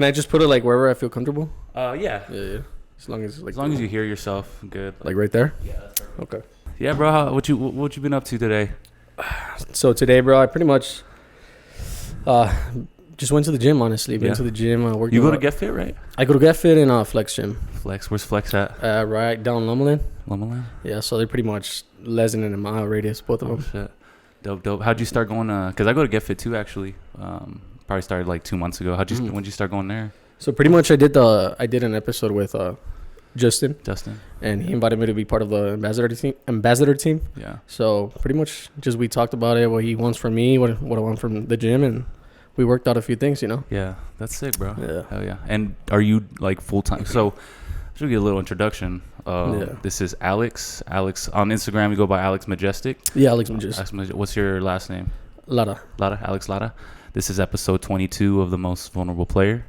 Can I just put it like wherever I feel comfortable? Yeah. Yeah. As long as you hear yourself good. Like right there? Yeah, that's perfect. Okay. Yeah, bro. What you been up to today? So today, bro, I pretty much just went to the gym, honestly. Been to the gym. Worked you go to Get Fit, right? I go to Get Fit in Flex Gym. Flex? Where's Flex at? Right down Lumberland. Lumberland? Yeah, so they're pretty much less than a mile radius, both of them. Shit. Dope. How'd you start going? Because I go to Get Fit too, actually. Probably started like 2 months ago. When'd you start going there? So pretty much I did an episode with Justin, and he invited me to be part of the ambassador team. Yeah. So pretty much just we talked about it, what he wants from me, what I want from the gym, and we worked out a few things, Yeah, that's sick, bro. Yeah. Hell yeah. And are you like full time? So should we get a little introduction? This is Alex. Alex on Instagram. You go by AlxMajestic. Yeah, AlxMajestic. What's your last name? Lara. Alex Lara. This is episode 22 of The Most Vulnerable Player.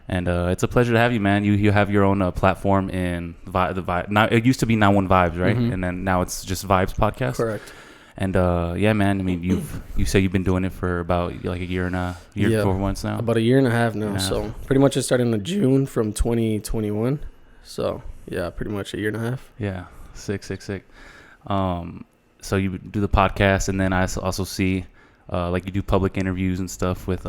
And it's a pleasure to have you, man. You have your own platform in the Vibz. Now it used to be 91 Vibz, right? Mm-hmm. And then now it's just Vibz Podcast. Correct. And yeah, man. I mean, you say you've been doing it for about like a year and 4 months now. About a year and a half now. So pretty much it started in June from 2021. So yeah, pretty much a year and a half. Yeah, sick. So you do the podcast, and then I also see like you do public interviews and stuff with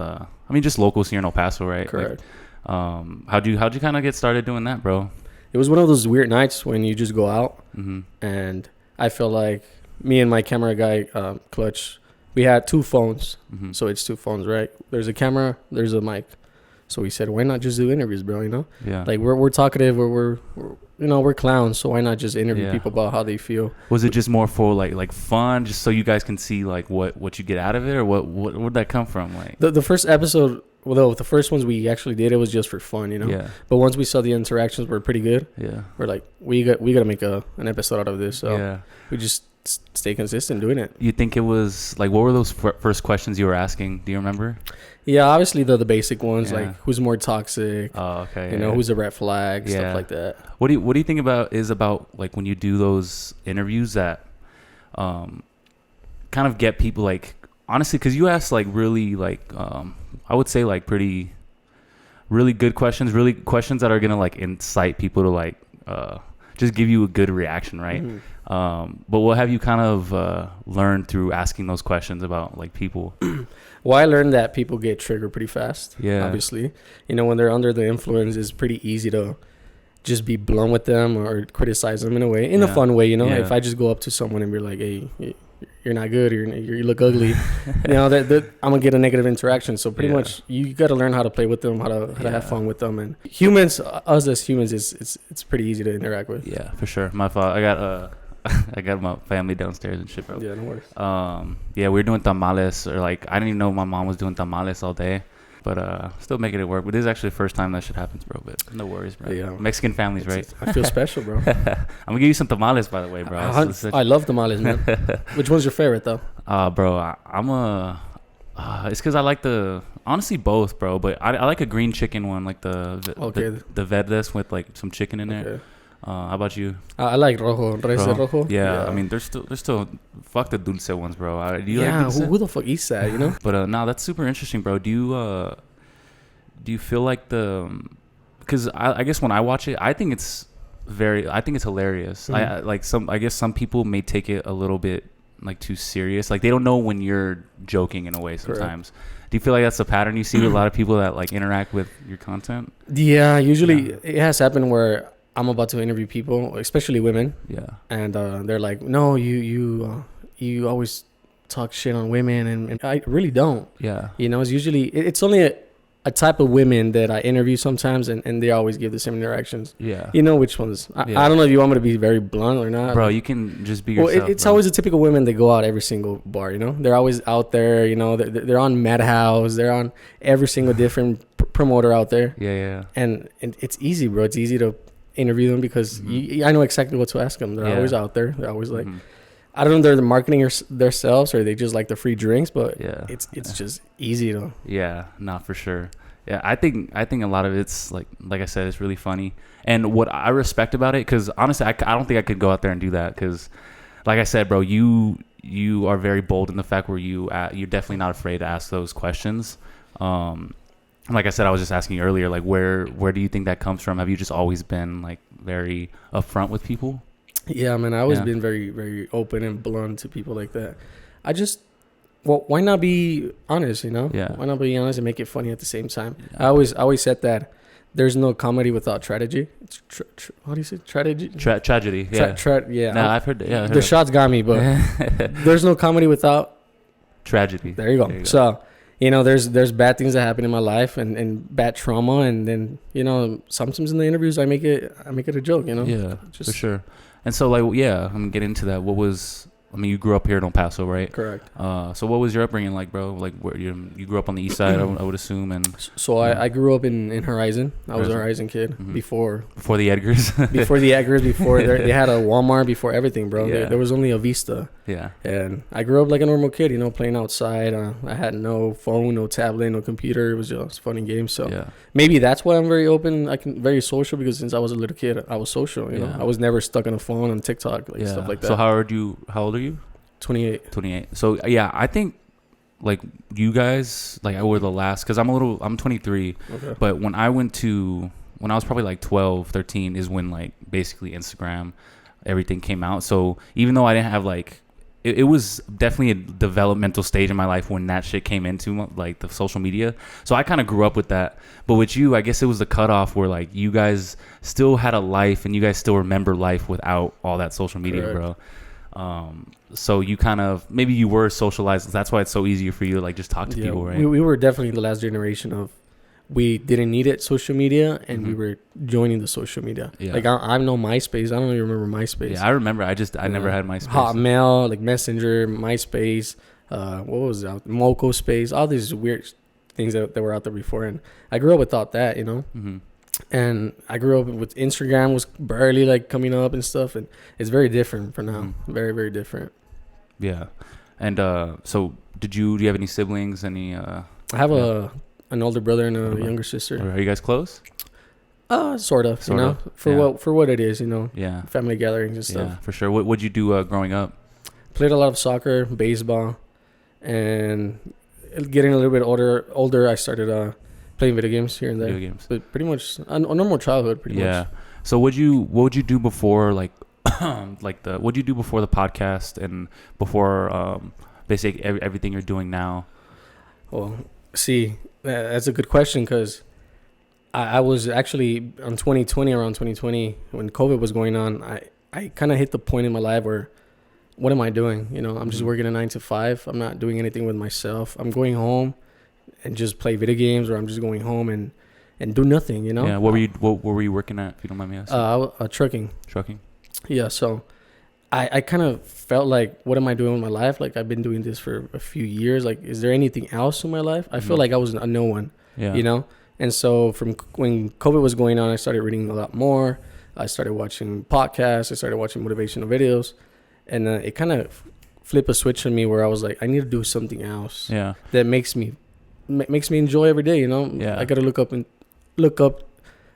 just locals here in El Paso, right? Correct. Like, how'd you kind of get started doing that, bro? It was one of those weird nights when you just go out, mm-hmm. and I feel like me and my camera guy, Clutch, we had 2 phones. Mm-hmm. So it's 2 phones, right? There's a camera, there's a mic. So we said, why not just do interviews, bro? Yeah. Like we're talkative, we're clowns, so why not just interview people about how they feel? Was it just more for like fun, just so you guys can see like what you get out of it, or where'd that come from? Like the first episode, although the first ones we actually did, it was just for fun, Yeah. But once we saw the interactions were pretty good, we're like, we got to make an episode out of this. So we just stay consistent doing it. You think it was like, what were those first questions you were asking? Do you remember? Yeah, obviously the basic ones, like who's more toxic? Oh, okay. Who's a red flag, stuff like that. What do you think about like when you do those interviews that kind of get people like, honestly, because you ask like really like I would say like really good questions, really questions that are gonna like incite people to like just give you a good reaction, right? Mm-hmm. But what have you kind of learned through asking those questions about like people? Well, I learned that people get triggered pretty fast. Yeah. Obviously, when they're under the influence, it's pretty easy to just be blunt with them or criticize them in a way, a fun way. If I just go up to someone and be like, "Hey, you're not good," or "You look ugly," that I'm gonna get a negative interaction. So pretty much, you got to learn how to play with them, how to have fun with them. And us as humans, it's pretty easy to interact with. Yeah, for sure. My fault. I got my family downstairs and shit, bro. Yeah, no worries. Yeah, we were doing tamales, or like I didn't even know my mom was doing tamales all day, but still making it work. But this is actually the first time that shit happens, bro. But no worries, bro. Yeah. Mexican families, right? I feel special, bro. I'm gonna give you some tamales, by the way, bro. I love tamales, man. Which one's your favorite, though? Bro, it's because I like honestly both, bro. But I like a green chicken one, like the verdes with like some chicken in there. How about you? I like rojo. Yeah, I mean, there's still fuck the dulce ones, bro. Do you like dulce? Who the fuck eats that, But no, that's super interesting, bro. Do you feel like because I guess when I watch it, I think it's hilarious. Mm-hmm. I guess some people may take it a little bit like too serious. Like they don't know when you're joking in a way sometimes. Correct. Do you feel like that's a pattern you see with a lot of people that like interact with your content? Yeah, usually it has happened where I'm about to interview people, especially women. Yeah. And they're like, "No, you always talk shit on women," and I really don't. Yeah. It's usually it's only a type of women that I interview sometimes, and they always give the same interactions. Yeah. Which ones? I don't know if you want me to be very blunt or not. Bro, you can just be yourself. Well, it's always the typical women that go out every single bar. They're always out there. They're on Madhouse. They're on every single different promoter out there. Yeah. And it's easy, bro. It's easy to interview them because I know exactly what to ask them. They're always out there. They're always like, I don't know if they're marketing themselves or they just like the free drinks, but it's just easy to. Yeah, not for sure. Yeah, I think a lot of it's like I said, it's really funny. And what I respect about it, because honestly, I don't think I could go out there and do that because, like I said, bro, you are very bold in the fact where you're definitely not afraid to ask those questions. like I said, I was just asking you earlier, like where do you think that comes from? Have you just always been like very upfront with people? Yeah, man, I always been very, very open and blunt to people like that. Why not be honest, you know? Yeah. Why not be honest and make it funny at the same time? Yeah. I always said that there's no comedy without tragedy. It's how do you say tragedy? Tragedy. Yeah. Yeah. No, I've heard. Yeah. The shots got me, but there's no comedy without tragedy. There you go. So, you know, there's bad things that happen in my life and bad trauma, and then, you know, sometimes in the interviews I make it a joke, you know. Yeah, for sure. And so, like, I'm gonna get into that. You grew up here in El Paso, right? Correct. So what was your upbringing like, bro? Like, where you grew up on the east side, I would assume, and so I grew up in Horizon. I was a Horizon kid before the Edgars. before the Edgars, before they had a Walmart, before everything, bro. Yeah. There was only a Vista. Yeah. And I grew up like a normal kid, you know, playing outside. I had no phone, no tablet, no computer. It was just fun and games. So maybe that's why I'm very open. Very social, because since I was a little kid, I was social. You know, I was never stuck on a phone on TikTok, stuff like that. So how old are you? 28. So I think like you guys, like I were the last, because I'm 23. Okay. But when I was probably like 12, 13 is when like basically Instagram, everything came out. So even though I didn't have like, it was definitely a developmental stage in my life when that shit came into like the social media. So I kind of grew up with that. But with you, I guess it was the cutoff where like you guys still had a life and you guys still remember life without all that social media. Correct. Bro. So you kind of, maybe you were socialized. That's why it's so easier for you to like just talk to people, right? We were definitely the last generation of, we didn't need it, social media, and we were joining the social media. Yeah. Like I know MySpace. I don't even remember MySpace. Yeah, I remember. I never had MySpace. Hotmail, like Messenger, MySpace. What was it? Moco Space. All these weird things that were out there before, and I grew up without that, you know. Mm-hmm. And I grew up with Instagram was barely like coming up and stuff, and it's very different for now. Very, very different. Yeah. And so do you have any siblings? I have an older brother and a younger sister. Are you guys close? Sort of, you know, for what it is, you know. Yeah. Family gatherings and stuff. Yeah, for sure. What'd you do growing up? Played a lot of soccer, baseball, and getting a little bit older, I started playing video games here and there. Video games. But pretty much a normal childhood, pretty much. Yeah. So what would you do before like what'd you do before the podcast and before basically everything you're doing now? Well, see, that's a good question, because I was actually around 2020, when COVID was going on, I kind of hit the point in my life where, what am I doing? You know, I'm just working a 9 to 5. I'm not doing anything with myself. I'm going home and just play video games, or I'm just going home and do nothing, you know? Yeah. What were you working at, if you don't mind me asking? Trucking. Trucking. Yeah. So I kind of felt like, what am I doing with my life? Like, I've been doing this for a few years. Like, is there anything else in my life? I feel like I was a no one, you know? And so from when COVID was going on, I started reading a lot more. I started watching podcasts. I started watching motivational videos. And it kind of flipped a switch on me where I was like, I need to do something else that makes me enjoy every day, you know? Yeah. I got to look up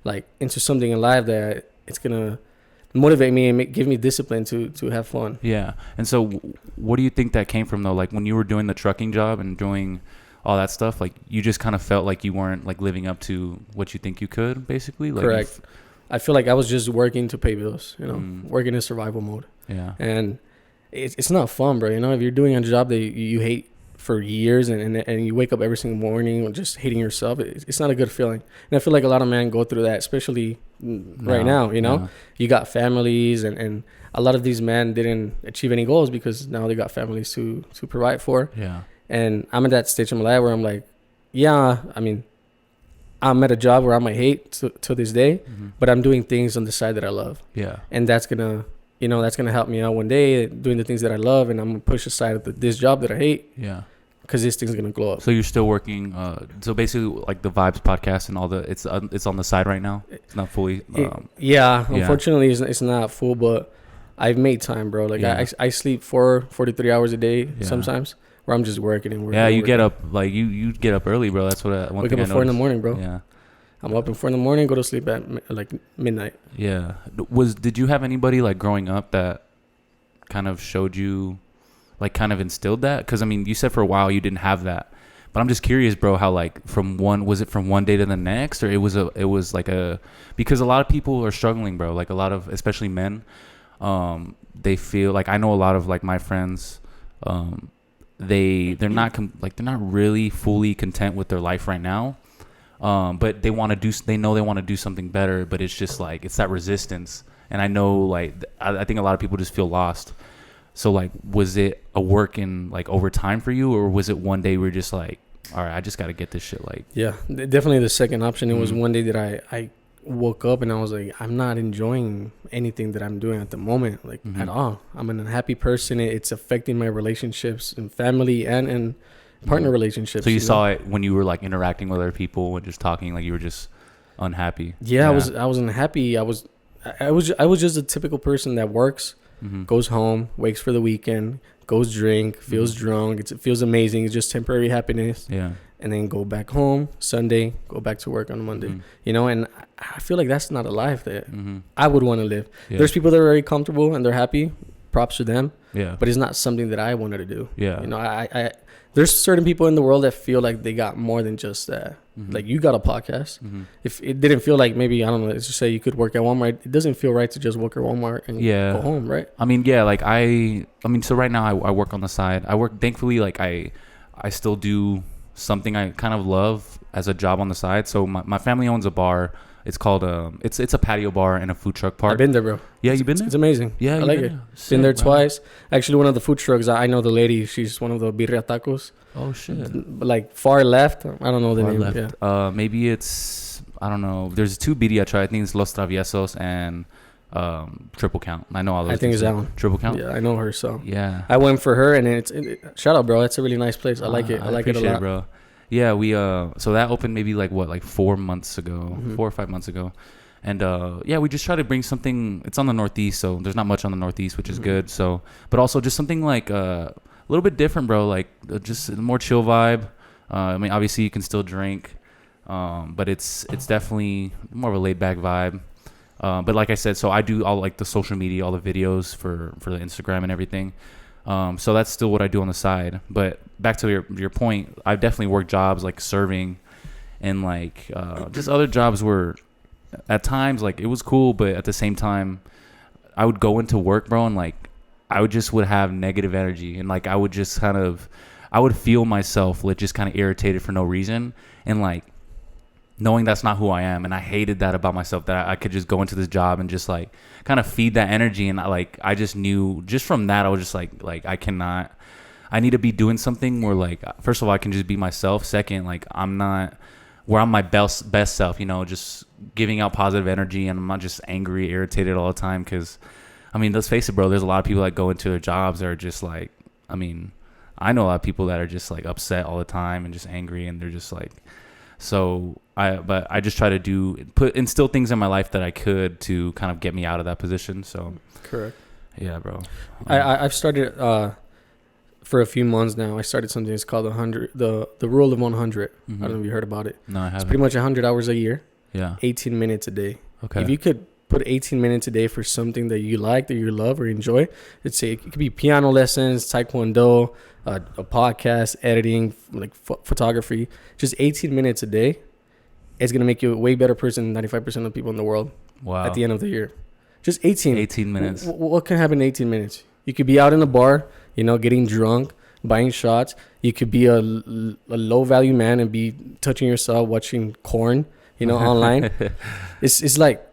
like into something in life that it's going to motivate me and give me discipline to have fun. Yeah. And so what do you think that came from, though? Like, when you were doing the trucking job and doing all that stuff, like, you just kind of felt like you weren't like living up to what you think you could, basically? Like, correct. I feel like I was just working to pay bills, you know, working in survival mode. Yeah. And it's not fun, bro. You know, if you're doing a job that you hate for years and you wake up every single morning just hating yourself, it's not a good feeling. And I feel like a lot of men go through that, especially right now, you know. Yeah. You got families, and a lot of these men didn't achieve any goals because now they got families to provide for. Yeah. And I'm at that stage in my life where I'm like, I mean, I'm at a job where I might hate to this day, but I'm doing things on the side that I love. Yeah. And that's going to help me out one day doing the things that I love, and I'm going to push aside this job that I hate. Yeah. Because this thing's going to glow up. So you're still working, so basically like the Vibz Podcast and all it's on the side right now? It's not fully... unfortunately it's not full, but I've made time, bro. Like I sleep 43 hours a day sometimes, where I'm just working and working. Yeah, you get up, like you get up early, bro. That's what wake up at 4 in the morning, bro. Yeah. I'm up at 4 in the morning, go to sleep at like midnight. Yeah. Did you have anybody like growing up that kind of showed you, like kind of instilled that? Because I mean, you said for a while you didn't have that, But I'm just curious, bro, how like was it from one day to the next, or it was like because a lot of people are struggling, bro. Like a lot of, especially men, they feel like, I know a lot of like my friends, they're not really fully content with their life right now. But they want to do something better, but it's just like, it's that resistance. And I know like, I think a lot of people just feel lost. So like, was it a work in like over time for you, or was it one day where you're just like, all right, I just got to get this shit? Like, yeah, definitely the second option. It was one day that I woke up and I was like, I'm not enjoying anything that I'm doing at the moment, like at all. I'm an unhappy person. It's affecting my relationships and family and partner relationships. So you saw it when you were like interacting with other people and just talking, like you were just unhappy. Yeah. I was unhappy. I was just a typical person that works, goes home, wakes for the weekend, goes drink, feels drunk. It feels amazing. It's just temporary happiness. Yeah. And then go back home Sunday, go back to work on Monday, you know, and I feel like that's not a life that I would want to live. Yeah. There's people that are very comfortable and they're happy. Props to them. Yeah. But it's not something that I wanted to do. Yeah. You know, I there's certain people in the world that feel like they got more than just that. Like you got a podcast. If it didn't feel like, maybe, I don't know, let's just say you could work at Walmart. It doesn't feel right to just work at Walmart and go home, right? I mean, yeah, like I mean, so right now I work on the side. I work, thankfully, like I still do something I kind of love as a job on the side. So my family owns a bar. It's called it's a patio bar and a food truck park. I've been there, bro. Yeah, you've been there? It's amazing. Yeah, I like it. Sick, been there twice. Actually, one of the food trucks, I know the lady. She's one of the birria tacos. Oh shit. Like far left. I don't know the name. Left. Yeah. Maybe it's, I don't know. There's two birria I tried. I think it's Los Traviesos and Triple Count. I know all those. I think it's that one. Triple Count. Yeah, I know her. So yeah, I went for her, and shout out, bro. It's a really nice place. I like it. I like it a lot, bro. Yeah, we so that opened maybe like 4 months ago, 4 or 5 months ago. And yeah, we just try to bring something. It's on the Northeast, so there's not much on the Northeast, which is good. So, but also just something like a little bit different, bro. Like just a more chill vibe. I mean, obviously you can still drink, but it's definitely more of a laid back vibe. But like I said, so I do all like the social media, all the videos for the Instagram and everything. So that's still what I do on the side. But back to your point, I've definitely worked jobs like serving and like just other jobs where at times like it was cool, but at the same time I would go into work, bro, and like I would have negative energy, and like I would feel myself like just kind of irritated for no reason, and like knowing that's not who I am. And I hated that about myself, that I could just go into this job and just like kind of feed that energy. And I just knew just from that, I was just like I need to be doing something where like, first of all, I can just be myself. Second, like I'm my best self, you know, just giving out positive energy, and I'm not just angry, irritated all the time. Cause I mean, let's face it, bro, there's a lot of people that go into their jobs that are just like, I mean, I know a lot of people that are just like upset all the time and just angry, and they're just like, so I just try to instill things in my life that I could to kind of get me out of that position. So correct. Yeah, bro. I've started for a few months now. I started something that's called the rule of 100. I don't know if you heard about it. No, I haven't. It's pretty much 100 hours a year. Yeah. 18 minutes a day. Okay. If you could put 18 minutes a day for something that you like, that you love or enjoy, let's say it could be piano lessons, taekwondo, a podcast, editing, like photography, just 18 minutes a day, it's going to make you a way better person than 95% of people in the world. Wow. At the end of the year. Just 18 minutes. What can happen in 18 minutes? You could be out in a bar, you know, getting drunk, buying shots. You could be a low value man and be touching yourself, watching porn, you know, online. It's like,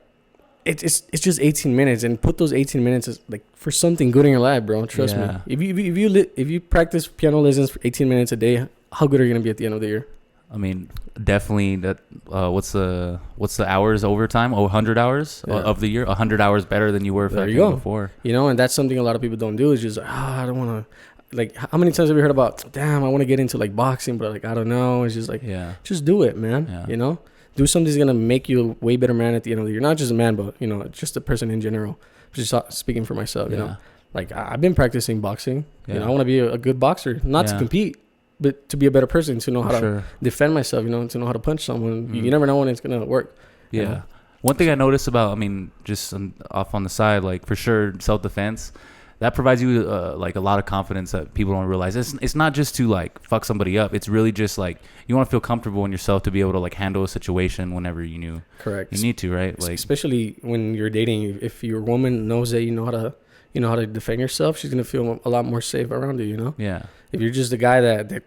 it's just 18 minutes, and put those 18 minutes as, like, for something good in your life, bro. Trust me. If you practice piano lessons for 18 minutes a day, how good are you gonna be at the end of the year? I mean, definitely that. What's the hours overtime? 100 hours of the year. 100 hours better than you were before. You know, and that's something a lot of people don't do. Is just I don't want to. Like, how many times have you heard about? Damn, I want to get into like boxing, but like I don't know. It's just like, just do it, man. Yeah. You know, do something that's gonna make you a way better man at the end of the year. Not just a man, but you know, just a person in general. Just speaking for myself, you know. Like I've been practicing boxing. You know, I want to be a good boxer, not to compete, but to be a better person, to know how to defend myself, you know, to know how to punch someone. You never know when it's going to work. Yeah. You know? One thing I noticed about, I mean, just off on the side, like for sure, self-defense, that provides you like a lot of confidence that people don't realize. It's not just to like fuck somebody up. It's really just like you want to feel comfortable in yourself to be able to like handle a situation whenever you need to, right? Like especially when you're dating. If your woman knows that you know how to defend yourself, she's gonna feel a lot more safe around you. You know. Yeah. If you're just a guy that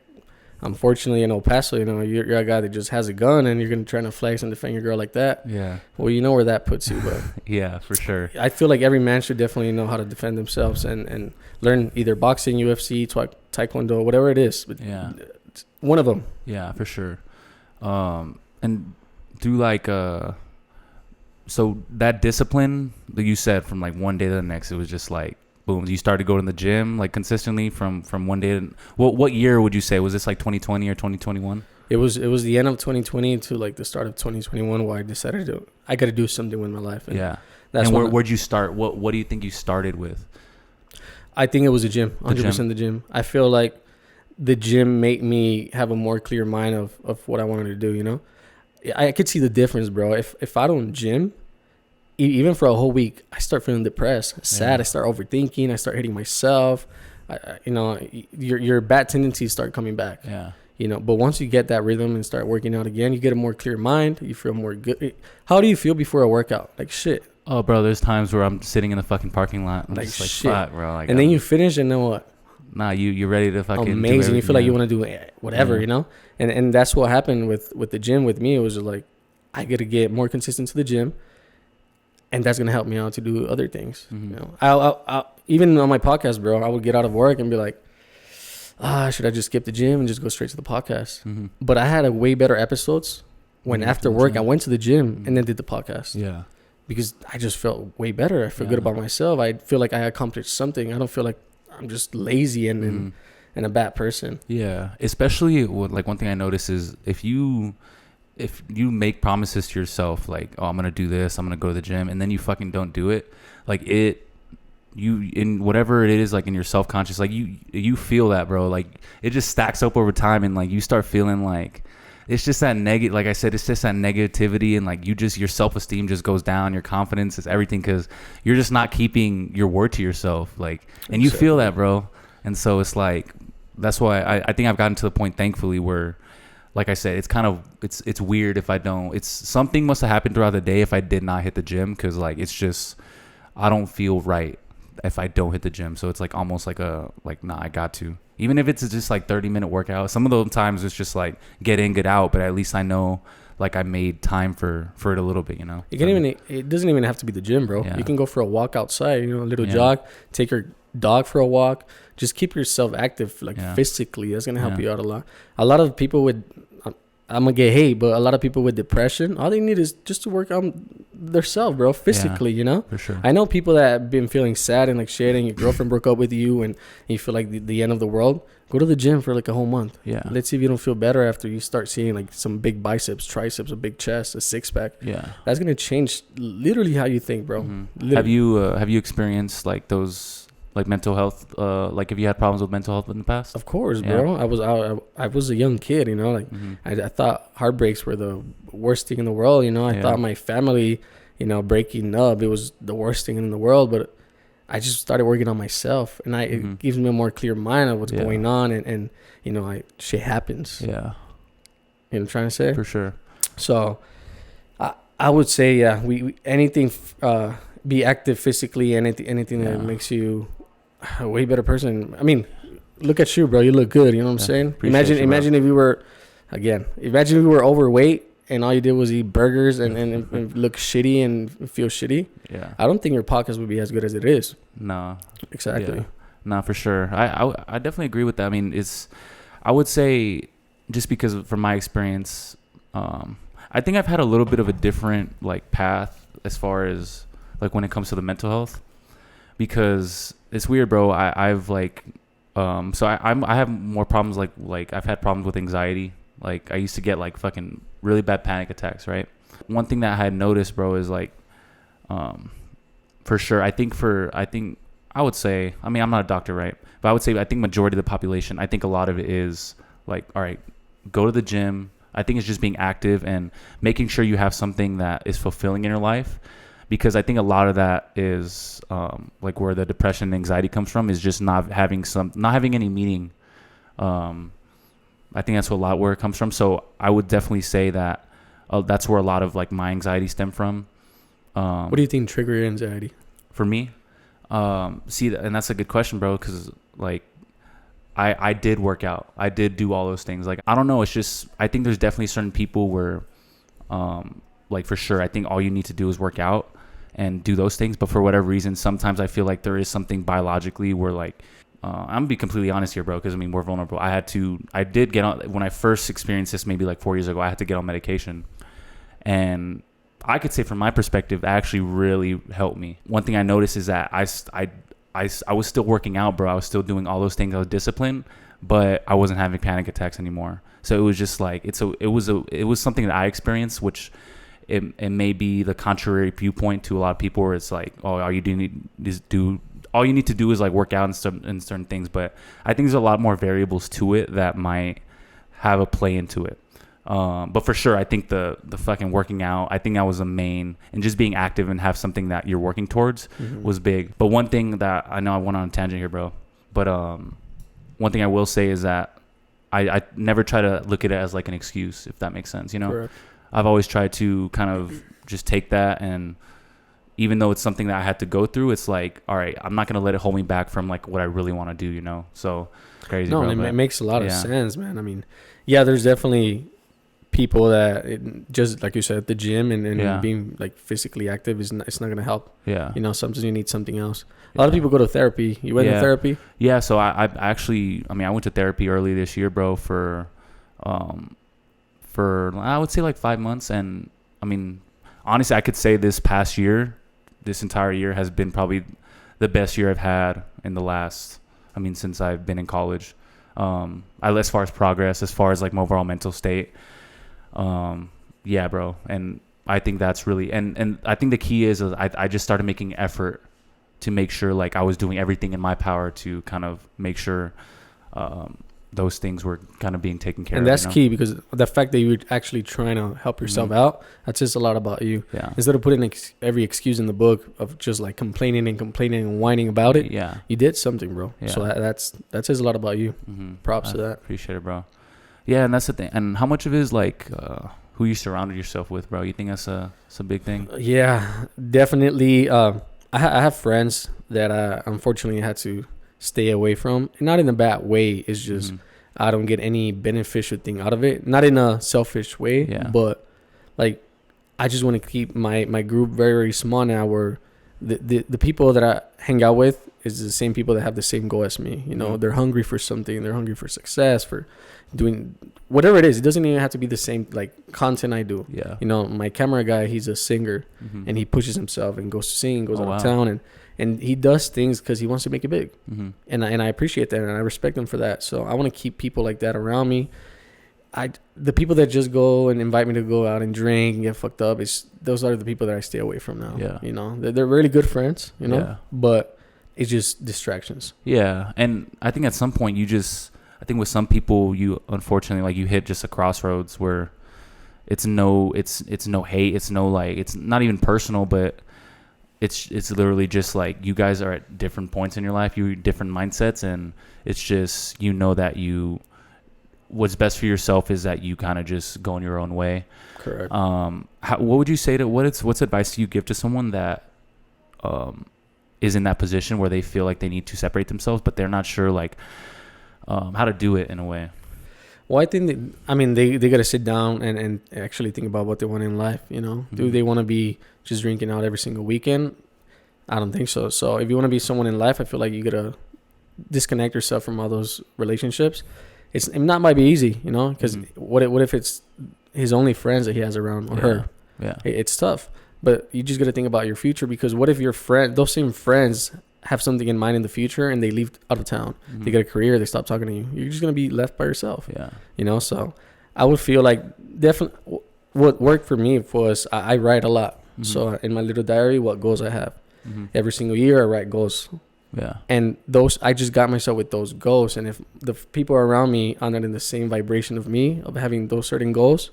unfortunately in El Paso, you know, you're a guy that just has a gun and you're gonna try to flex and defend your girl like that. Yeah. Well, you know where that puts you, but yeah, for sure. I feel like every man should definitely know how to defend themselves and learn either boxing, UFC, taekwondo, whatever it is. But yeah, one of them. Yeah, for sure. And through like so that discipline that you said from like one day to the next, it was just like boom, you started going to the gym like consistently from one day to what year would you say? Was this like 2020 or 2021? It was the end of 2020 to like the start of 2021 where I decided I got to do something with my life. And yeah. That's and where'd you start? What do you think you started with? I think it was the gym, 100% the gym. I feel like the gym made me have a more clear mind of what I wanted to do, you know? I could see the difference, bro. If I don't gym, even for a whole week, I start feeling depressed, sad. Yeah. I start overthinking. I start hating myself. You know, your bad tendencies start coming back. Yeah. You know, but once you get that rhythm and start working out again, you get a more clear mind. You feel more good. How do you feel before a workout? Like shit. Oh, bro, there's times where I'm sitting in the fucking parking lot. I'm like just like, shit. Fuck, bro. Like, and then you finish and then what? Nah, you're ready to fucking amazing. You feel like you want to do whatever, you know? And that's what happened with the gym with me. It was just like, I got to get more consistent to the gym. And that's going to help me out to do other things. Mm-hmm. You know, I'll even on my podcast, bro, I would get out of work and be like, should I just skip the gym and just go straight to the podcast? Mm-hmm. But I had a way better episodes when after work, I went to the gym and then did the podcast. Yeah. Because I just felt way better. I feel good about myself. I feel like I accomplished something. I don't feel like I'm just lazy and a bad person. Yeah. Especially like one thing I notice is if you make promises to yourself, like, oh, I'm going to do this, I'm going to go to the gym, and then you fucking don't do it, like you in whatever it is, like in your self-conscious, like you feel that, bro, like it just stacks up over time, and like you start feeling like it's just that negative, like I said, it's just that negativity, and like your self-esteem just goes down, your confidence is everything, because you're just not keeping your word to yourself, like, and you feel that, bro. And so it's like, that's why I think I've gotten to the point, thankfully, where like I said, it's kind of it's weird if I don't. It's something must have happened throughout the day if I did not hit the gym, because like it's just I don't feel right if I don't hit the gym. So it's like almost like nah, I got to. Even if it's just like 30-minute workout. Some of those times it's just like get in, get out. But at least I know like I made time for it a little bit. You know. It doesn't even have to be the gym, bro. Yeah. You can go for a walk outside. You know, a little jog. Take your dog for a walk. Just keep yourself active, like physically. That's gonna help you out a lot. A lot of people with I'm gonna get hate, but a lot of people with depression, all they need is just to work on themselves, bro, physically, you know? For sure. I know people that have been feeling sad and like shit, and your girlfriend broke up with you and you feel like the end of the world. Go to the gym for like a whole month. Yeah. Let's see if you don't feel better after you start seeing like some big biceps, triceps, a big chest, a six-pack. Yeah. That's gonna change literally how you think, bro. Mm-hmm. Have you experienced like those like mental health, like if you had problems with mental health in the past? Of course, bro. I was a young kid, you know, like I thought heartbreaks were the worst thing in the world, you know. I thought my family, you know, breaking up, it was the worst thing in the world, but I just started working on myself, and it gives me a more clear mind of what's going on, and you know, shit happens. Yeah. You know what I'm trying to say? For sure. So I would say, we anything, be active physically, anything that makes you a way better person. I mean, look at you, bro. You look good. You know what I'm saying? Imagine if you were, imagine if you were overweight and all you did was eat burgers and look shitty and feel shitty. Yeah. I don't think your podcast would be as good as it is. No. Exactly. Yeah. No, for sure. I definitely agree with that. I mean, I would say just because from my experience, I think I've had a little bit of a different like path as far as like when it comes to the mental health, because it's weird, bro. I've like, so I have more problems. Like I've had problems with anxiety. Like I used to get like fucking really bad panic attacks. Right. One thing that I had noticed, bro, is like, for sure. I would say, I mean, I'm not a doctor, right? But I would say, I think majority of the population, I think a lot of it is like, all right, go to the gym. I think it's just being active and making sure you have something that is fulfilling in your life. because I think a lot of that is like where the depression and anxiety comes from, is just not having any meaning. I think that's a lot where it comes from. So I would definitely say that that's where a lot of like my anxiety stem from. What do you think trigger your anxiety? For me, see, and that's a good question, bro, because like I did work out. I did do all those things. Like, I don't know. It's just, I think there's definitely certain people where, like, for sure, I think all you need to do is work out and do those things. But for whatever reason, sometimes I feel like there is something biologically where, like, I'm going to be completely honest here, bro, because, I mean, we're vulnerable. I did get on, when I first experienced this maybe like 4 years ago, I had to get on medication. And I could say from my perspective, that actually really helped me. One thing I noticed is that I was still working out, bro. I was still doing all those things. I was disciplined, but I wasn't having panic attacks anymore. So it was just like, it was something that I experienced, which it may be the contrary viewpoint to a lot of people, where it's like, oh, all you need to do is like work out and certain things. But I think there's a lot more variables to it that might have a play into it. But for sure, I think the fucking working out, I think that was the main, and just being active and have something that you're working towards was big. But one thing that I know, I went on a tangent here, bro, but one thing I will say is that I never try to look at it as like an excuse, if that makes sense, you know? Correct. I've always tried to kind of just take that, and even though it's something that I had to go through, it's like, all right, I'm not going to let it hold me back from like what I really want to do, you know? So it's crazy. No, bro, it makes a lot of sense, man. I mean, yeah, there's definitely people that just like you said, at the gym and being like physically active it's not going to help. Yeah. You know, sometimes you need something else. A lot of people go to therapy. You went to therapy? Yeah. So I actually, I mean, I went to therapy early this year, bro, for I would say like 5 months. And I mean, honestly, I could say this entire year has been probably the best year I've had in the last, I mean, since I've been in college. As far as progress, as far as like my overall mental state. Yeah, bro. And I think that's really, and I think the key is I just started making effort to make sure like I was doing everything in my power to kind of make sure, those things were kind of being taken care of. And that's key, because the fact that you're actually trying to help yourself out, that says a lot about you. Yeah. Instead of putting every excuse in the book of just like complaining and whining about it. Yeah. You did something, bro. Yeah. So that says a lot about you. Props to that. Appreciate it, bro. Yeah, and that's the thing. And how much of it is like who you surrounded yourself with, bro? You think that's a big thing? Yeah, definitely. I have friends that I unfortunately had to stay away from. Not in a bad way. It's just I don't get any beneficial thing out of it. Not in a selfish way, but like I just want to keep my group very, very small now, where the people that I hang out with is the same people that have the same goal as me. You know, they're hungry for something. They're hungry for success, for doing whatever it is. It doesn't even have to be the same like content I do. Yeah. You know, my camera guy, he's a singer, and he pushes himself and goes to sing, goes out of town, and he does things because he wants to make it big. And I appreciate that, and I respect him for that. So I want to keep people like that around me. The people that just go and invite me to go out and drink and get fucked up, those are the people that I stay away from now. Yeah. You know, they're really good friends, you know, but it's just distractions. Yeah. And I think at some point I think with some people, you unfortunately, like, you hit just a crossroads where it's no hate. It's no, like, it's not even personal, but it's literally just like you guys are at different points in your life, you different mindsets, and it's just, you know, that what's best for yourself is that you kind of just go in your own way. Correct. What would you say what's advice do you give to someone that is in that position where they feel like they need to separate themselves, but they're not sure like how to do it in a way? Well, I think they got to sit down and actually think about what they want in life, you know? Do they want to be just drinking out every single weekend? I don't think so. So if you want to be someone in life, I feel like you got to disconnect yourself from all those relationships. It might be easy, you know, because what if it's his only friends that he has around, or her? Yeah. It's tough. But you just got to think about your future, because what if those same friends have something in mind in the future and they leave out of town, they get a career, they stop talking to you, you're just going to be left by yourself. Yeah. You know, so I would feel like definitely what worked for me was I write a lot. So in my little diary, what goals I have every single year, I write goals. Yeah. And those, I just got myself with those goals. And if the people around me are not in the same vibration of me, of having those certain goals,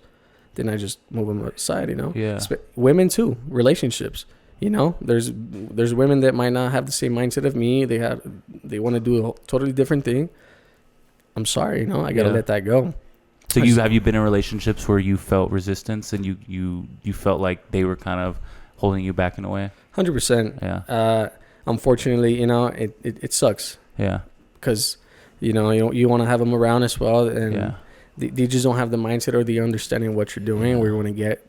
then I just move them aside, you know? Yeah. Women too, relationships. You know, there's women that might not have the same mindset of me. They want to do a totally different thing. I'm sorry, you know, I gotta let that go. So have you been in relationships where you felt resistance and you felt like they were kind of holding you back in a way? 100%. Yeah. Unfortunately, you know, it sucks. Yeah. Because, you know, you want to have them around as well, and they just don't have the mindset or the understanding of what you're doing, where you want to get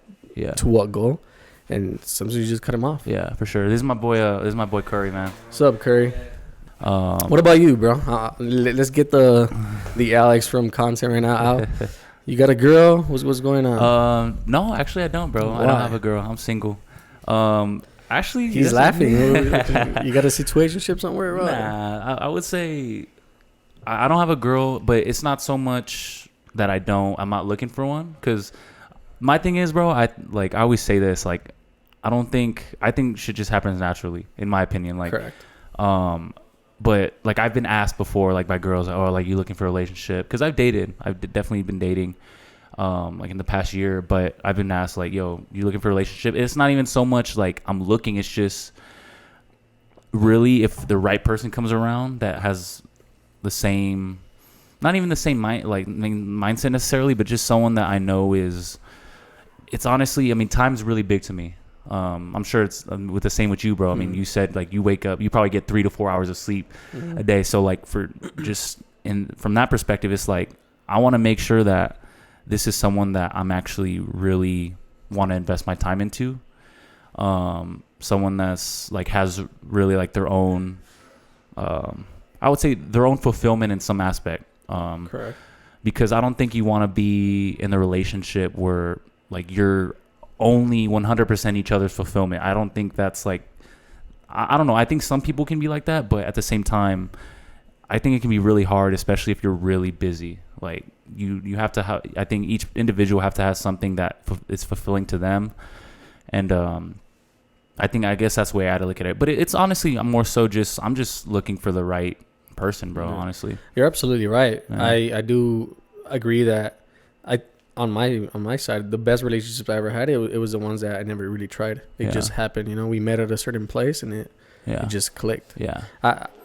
to what goal. And sometimes you just cut them off. Yeah, for sure. This is my boy Curry, man. What's up, Curry? What about you, bro? Let's get the Alex from content right now out. You got a girl? What's going on? No, actually I don't, bro. Why? I don't have a girl. I'm single. Actually, he's laughing. You got a situationship somewhere, bro? Nah, I would say I don't have a girl, but it's not so much that I'm not looking for one. Because my thing is, bro, I always say this, like, I think shit just happens naturally, in my opinion. Like, correct. But like I've been asked before, like by girls, oh, like, you looking for a relationship? Because I've definitely been dating, like in the past year. But I've been asked, like, yo, you looking for a relationship? It's not even so much like I'm looking. It's just really if the right person comes around that has the same, not even the same mindset necessarily, but just someone that I know is. It's honestly, I mean, time's really big to me. I'm sure it's with the same with you, bro. I mean, you said like you wake up, you probably get 3 to 4 hours of sleep a day. So like from that perspective, it's like I want to make sure that this is someone that I'm actually really want to invest my time into. Someone that's like has really like their own, I would say their own fulfillment in some aspect. Correct. Because I don't think you want to be in a relationship where like you're only 100% each other's fulfillment. I don't think that's like, I don't know. I think some people can be like that, but at the same time, I think it can be really hard, especially if you're really busy. Like you have to have, I think each individual have to have something that is fulfilling to them. And, I guess that's the way I look at it, but it's honestly, I'm just looking for the right person, bro. Honestly, you're absolutely right. Yeah. I do agree that on my side, the best relationships I ever had, it was the ones that I never really tried. It just happened, you know. We met at a certain place and it just clicked. Yeah.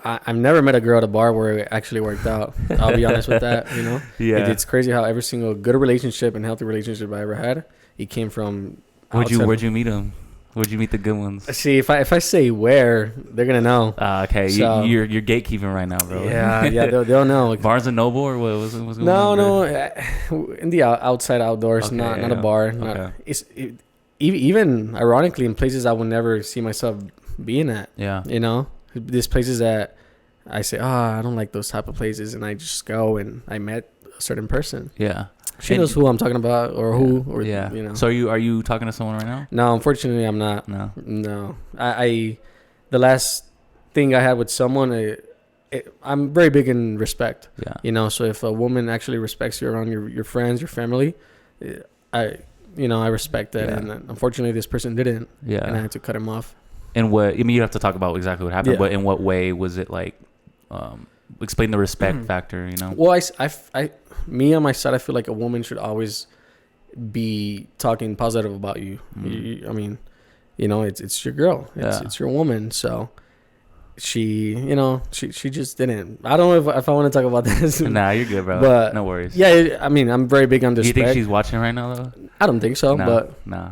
I've never met a girl at a bar where it actually worked out. I'll be honest with that, you know. Yeah. It's crazy how every single good relationship and healthy relationship I ever had, it came from. Where'd you meet them? Where'd you meet the good ones? See, if I say where, they're gonna know. Okay, so, you're gatekeeping right now, bro. Yeah, they'll know. Barnes and Noble or what was going on? No, in the outside outdoors, okay, not a bar. Even ironically in places I would never see myself being at. Yeah, you know, there's places that I say, I don't like those type of places, and I just go and I met a certain person. Yeah. She knows who I'm talking about, or who, or you know. So are you talking to someone right now? No, unfortunately, I'm not. No. I the last thing I had with someone, I'm very big in respect. Yeah. You know, so if a woman actually respects you around your friends, your family, I respect that. Yeah. And unfortunately, this person didn't. Yeah. And I had to cut him off. And you have to talk about exactly what happened, but in what way was it like? Explain the respect factor, you know. Well, me on my side, I feel like a woman should always be talking positive about you. I mean, you know, it's your girl, it's your woman. So she just didn't. I don't know if I want to talk about this. Nah, you're good, bro. But no worries. Yeah, I mean, I'm very big on respect. Do you think she's watching right now, though? I don't think so, but nah.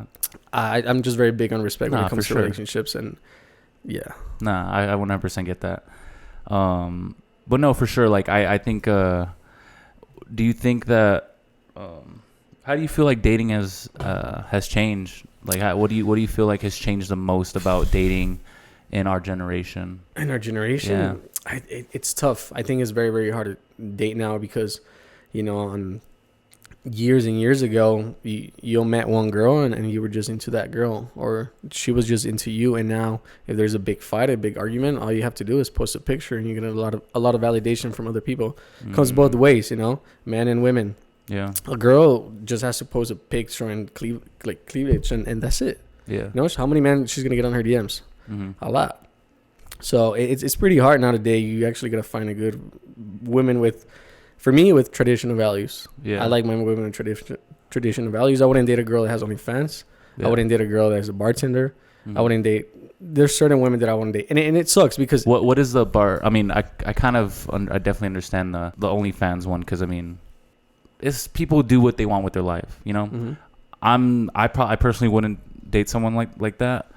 I'm just very big on respect when it comes to relationships, and yeah. Nah, I 100% get that. But no, for sure. Like I think. Do you think that? How do you feel like dating has changed? Like, what do you feel like has changed the most about dating in our generation? In our generation, it's tough. I think it's very, very hard to date now because, you know, on years and years ago, you met one girl and you were just into that girl, or she was just into you. And now, if there's a big fight, a big argument, all you have to do is post a picture, and you get a lot of validation from other people. It comes both ways, you know, men and women. Yeah, a girl just has to post a picture and cleavage, and that's it. Yeah, you know how many men she's gonna get on her DMs? A lot. So it's pretty hard nowadays. You actually gotta find a good woman with traditional values. Yeah, I like my women with traditional values. I wouldn't date a girl that has OnlyFans. Yeah. I wouldn't date a girl that is a bartender. I wouldn't date there's certain women that I want to date, and it sucks because what is the bar? I mean, I definitely understand the OnlyFans one, because I mean, it's people do what they want with their life, you know. Mm-hmm. I personally wouldn't date someone like that.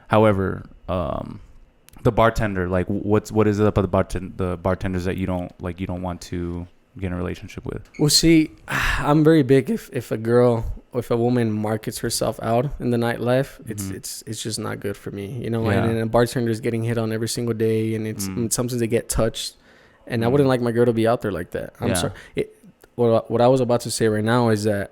However, the bartender, like what is it about the bartenders that you don't want to get in a relationship with? Well, see, I'm very big if a woman markets herself out in the nightlife, it's just not good for me, you know. And a bartender is getting hit on every single day, and it's sometimes they get touched, and I wouldn't like my girl to be out there like that. I'm sorry. What I was about to say right now is that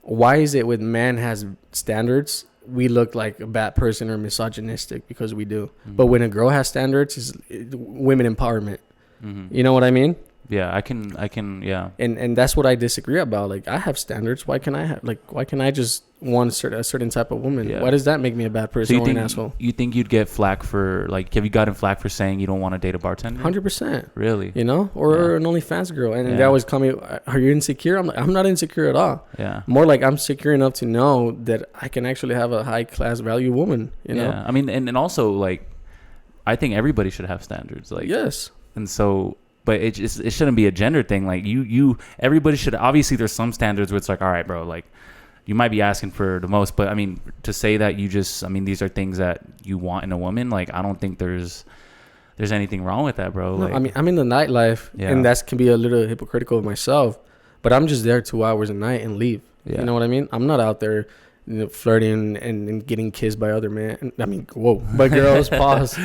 why is it when man has standards, we look like a bad person or misogynistic because we do, but when a girl has standards, it's women empowerment. You know what I mean? Yeah, I can, yeah. And that's what I disagree about. Like, I have standards. Why can I just want a certain type of woman? Yeah. Why does that make me a bad person or an asshole? You think you'd get flack for, like, have you gotten flack for saying you don't want to date a bartender? 100%. Really? You know? Or an OnlyFans girl. And they always call me, are you insecure? I'm like, I'm not insecure at all. Yeah. More like I'm secure enough to know that I can actually have a high-class value woman, you know? Yeah. I mean, and also, like, I think everybody should have standards. Like, yes. And so... But it shouldn't be a gender thing. Like everybody should, obviously there's some standards where it's like, all right, bro, like you might be asking for the most, but I mean, to say that these are things that you want in a woman, like I don't think there's anything wrong with that, bro. No, like, I mean, I'm in the nightlife, and that can be a little hypocritical of myself, but I'm just there 2 hours a night and leave. Yeah. You know what I mean? I'm not out there, you know, flirting and getting kissed by other men. I mean, by girls. Pause.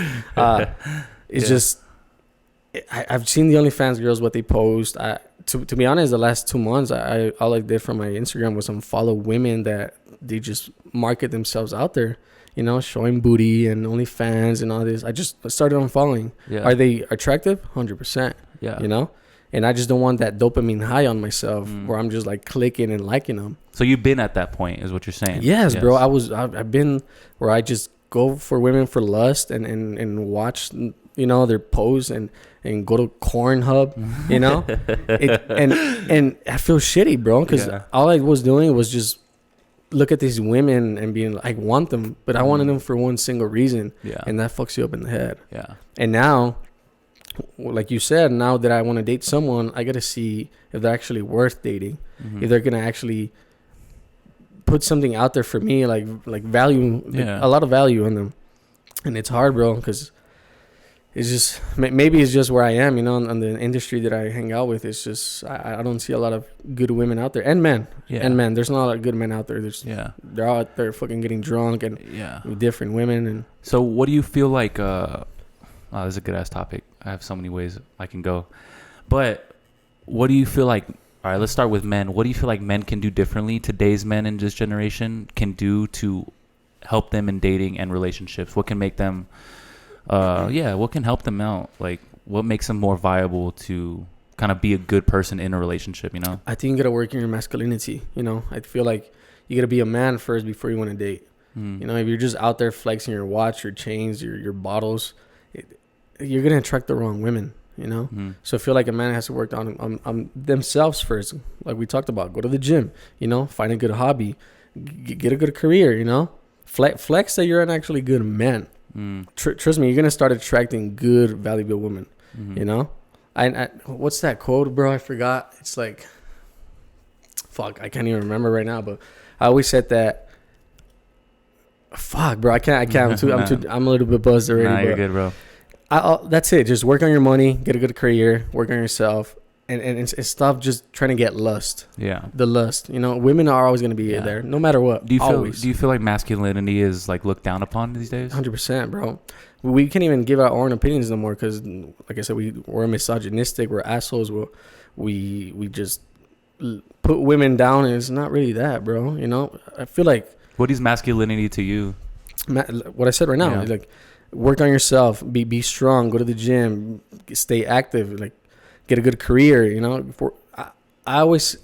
It's just. I've seen the OnlyFans girls, what they post. To be honest, the last 2 months, all I did from my Instagram was unfollow women that they just market themselves out there, you know, showing booty and OnlyFans and all this. I just started unfollowing. Yeah. Are they attractive? 100%. Yeah. You know, and I just don't want that dopamine high on myself where I'm just like clicking and liking them. So you've been at that point, is what you're saying? Yes. Bro. I've been where I just go for women for lust and watch, you know, their pose and go to Cornhub, you know, and I feel shitty, bro, because all I was doing was just look at these women and being like, I want them, but I wanted them for one single reason, and that fucks you up in the head. Yeah. And now, like you said, now that I want to date someone, I gotta see if they're actually worth dating, if they're gonna actually put something out there for me, like value, a lot of value in them, and it's hard, bro, because. It's just, maybe it's just where I am, you know, in the industry that I hang out with. It's just, I don't see a lot of good women out there. And men. Yeah. And men. There's not a lot of good men out there. They're out there fucking getting drunk and with different women. And so what do you feel like, this is a good-ass topic. I have so many ways I can go. But what do you feel like, all right, let's start with men. What do you feel like men can do differently, today's men in this generation can do to help them in dating and relationships? What can make them... what can help them out? Like, what makes them more viable to kind of be a good person in a relationship, you know? I think you got to work on your masculinity, you know? I feel like you got to be a man first before you want to date. You know, if you're just out there flexing your watch, your chains, your bottles, you're going to attract the wrong women, you know? So I feel like a man has to work on themselves first. Like we talked about, go to the gym, you know? Find a good hobby, get a good career, you know? Flex that you're an actually good man. Trust me, you're gonna start attracting good, valuable women. You know, I what's that quote, bro? I forgot. It's like, fuck, I can't even remember right now. But I always said that. Fuck, bro, I can't. I'm a little bit buzzed already. Nah, you're good, bro. That's it. Just work on your money, get a good career, work on yourself. And stop just trying to get lust. Yeah. The lust. You know, women are always going to be there, no matter what. Do you feel like masculinity is like looked down upon these days? 100%, bro. We can't even give our own opinions no more because, like I said, we're misogynistic. We're assholes. We just put women down, and it's not really that, bro. You know, I feel like. What is masculinity to you? What I said right now, like, work on yourself, be strong, go to the gym, stay active, like. Get a good career, you know. I always,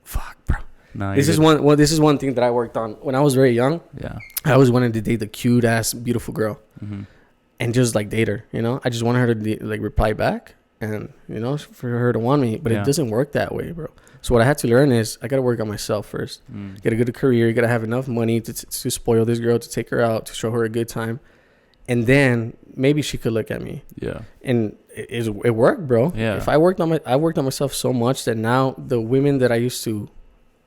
fuck, bro. No, this is one thing that I worked on when I was very young. Yeah, I always wanted to date the cute ass, beautiful girl, and just like date her. You know, I just wanted her to like reply back, and you know, for her to want me. But it doesn't work that way, bro. So what I had to learn is I gotta work on myself first. Get a good career. You gotta have enough money to spoil this girl, to take her out, to show her a good time. and then maybe she could look at me. Yeah. And it worked, bro. Yeah. If I worked on myself so much that now the women that I used to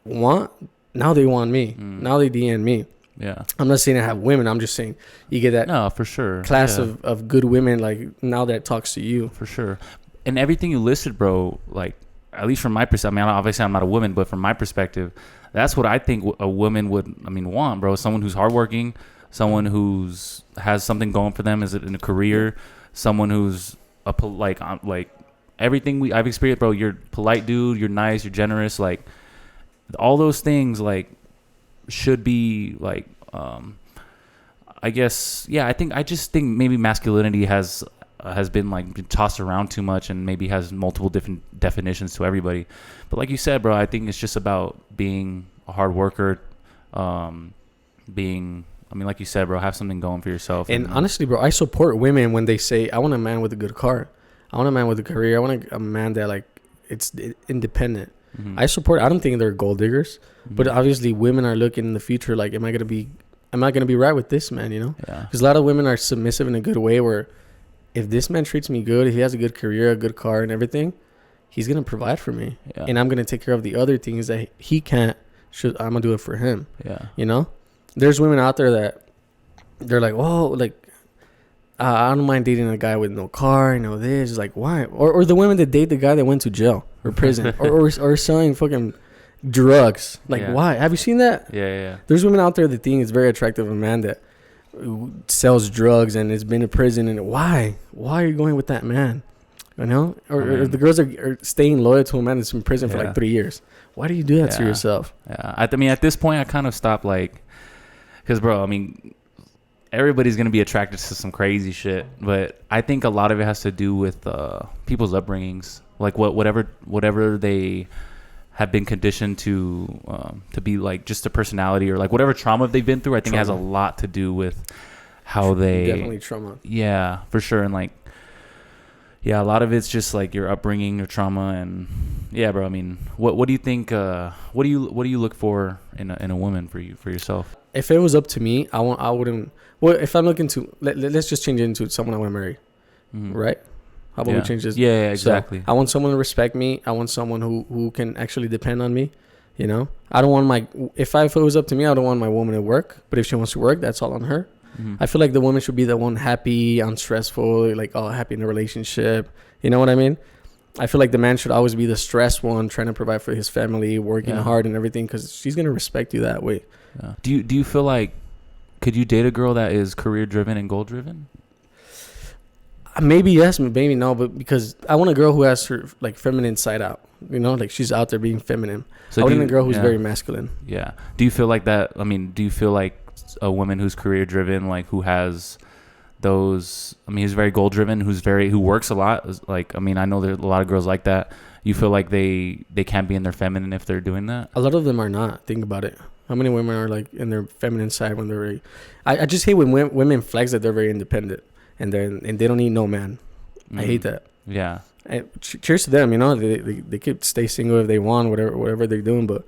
want, now they want me. Now they DM me. Yeah. I'm not saying I have women. I'm just saying you get that. No, for sure. Class of good women, like, now that talks to you. For sure. And everything you listed, bro, like, at least from my perspective, I mean, obviously I'm not a woman, but from my perspective, that's what I think a woman would, want, bro. Someone who's hardworking, someone who's has something going for them, is it in a career, someone who's like everything I've experienced, bro. You're a polite dude, you're nice, you're generous, like all those things, like, should be like, I guess, yeah. I just think maybe masculinity has been like tossed around too much, and maybe has multiple different definitions to everybody. But like you said, bro, I think it's just about being a hard worker, like you said, bro, have something going for yourself. And honestly, bro, I support women when they say, I want a man with a good car. I want a man with a career. I want a man that, like, it's independent. I support. I don't think they're gold diggers, but obviously women are looking in the future, like, am I gonna be right with this man? You know, because a lot of women are submissive in a good way, where if this man treats me good, if he has a good career, a good car, and everything, he's gonna provide for me, and I'm gonna take care of the other things that he can't. I'm gonna do it for him. Yeah, you know, there's women out there that they're like, oh, like, I don't mind dating a guy with no car, this. It's like, why? Or the women that date the guy that went to jail or prison or selling fucking drugs. Like, why? Have you seen that? Yeah. There's women out there that think it's very attractive, a man that sells drugs and has been in prison. And why? Why are you going with that man? You know? Or the girls are staying loyal to a man that's in prison for like 3 years. Why do you do that to yourself? Yeah. I mean, at this point, I kind of stopped, like, because, bro, I mean, everybody's going to be attracted to some crazy shit, but I think a lot of it has to do with people's upbringings, like whatever they have been conditioned to be, like, just a personality, or like whatever trauma they've been through. I think it has a lot to do with how they definitely trauma. Yeah, for sure. And like, yeah, a lot of it's just like your upbringing, your trauma, and yeah, bro. I mean, what do you think? What do you look for in a woman for yourself? If it was up to me, I wouldn't. Well, if I'm looking to, let's just change it into someone I want to marry, right? How about we change this? Yeah, exactly. So I want someone to respect me. I want someone who can actually depend on me. You know, I don't want if it was up to me, I don't want my woman to work. But if she wants to work, that's all on her. I feel like the woman should be the one happy, unstressful, like, all happy in the relationship. You know what I mean? I feel like the man should always be the stressed one, trying to provide for his family, working hard and everything, because she's gonna respect you that way. Yeah. Do you feel like, could you date a girl that is career driven and goal driven? Maybe yes, maybe no, but because I want a girl who has her, like, feminine side out. You know, like, she's out there being feminine. So I want a girl who's very masculine. Yeah. Do you feel like that? I mean, do you feel like a woman who's career driven, like, who has those? I mean, who's very goal driven, who works a lot. Like, I mean, I know there's a lot of girls like that. You feel like they can't be in their feminine if they're doing that? A lot of them are not. Think about it. How many women are, like, in their feminine side when they're very... I just hate when women flex that they're very independent and they don't need no man. I hate that. Yeah. And cheers to them, you know. They could stay single if they want, whatever they're doing. But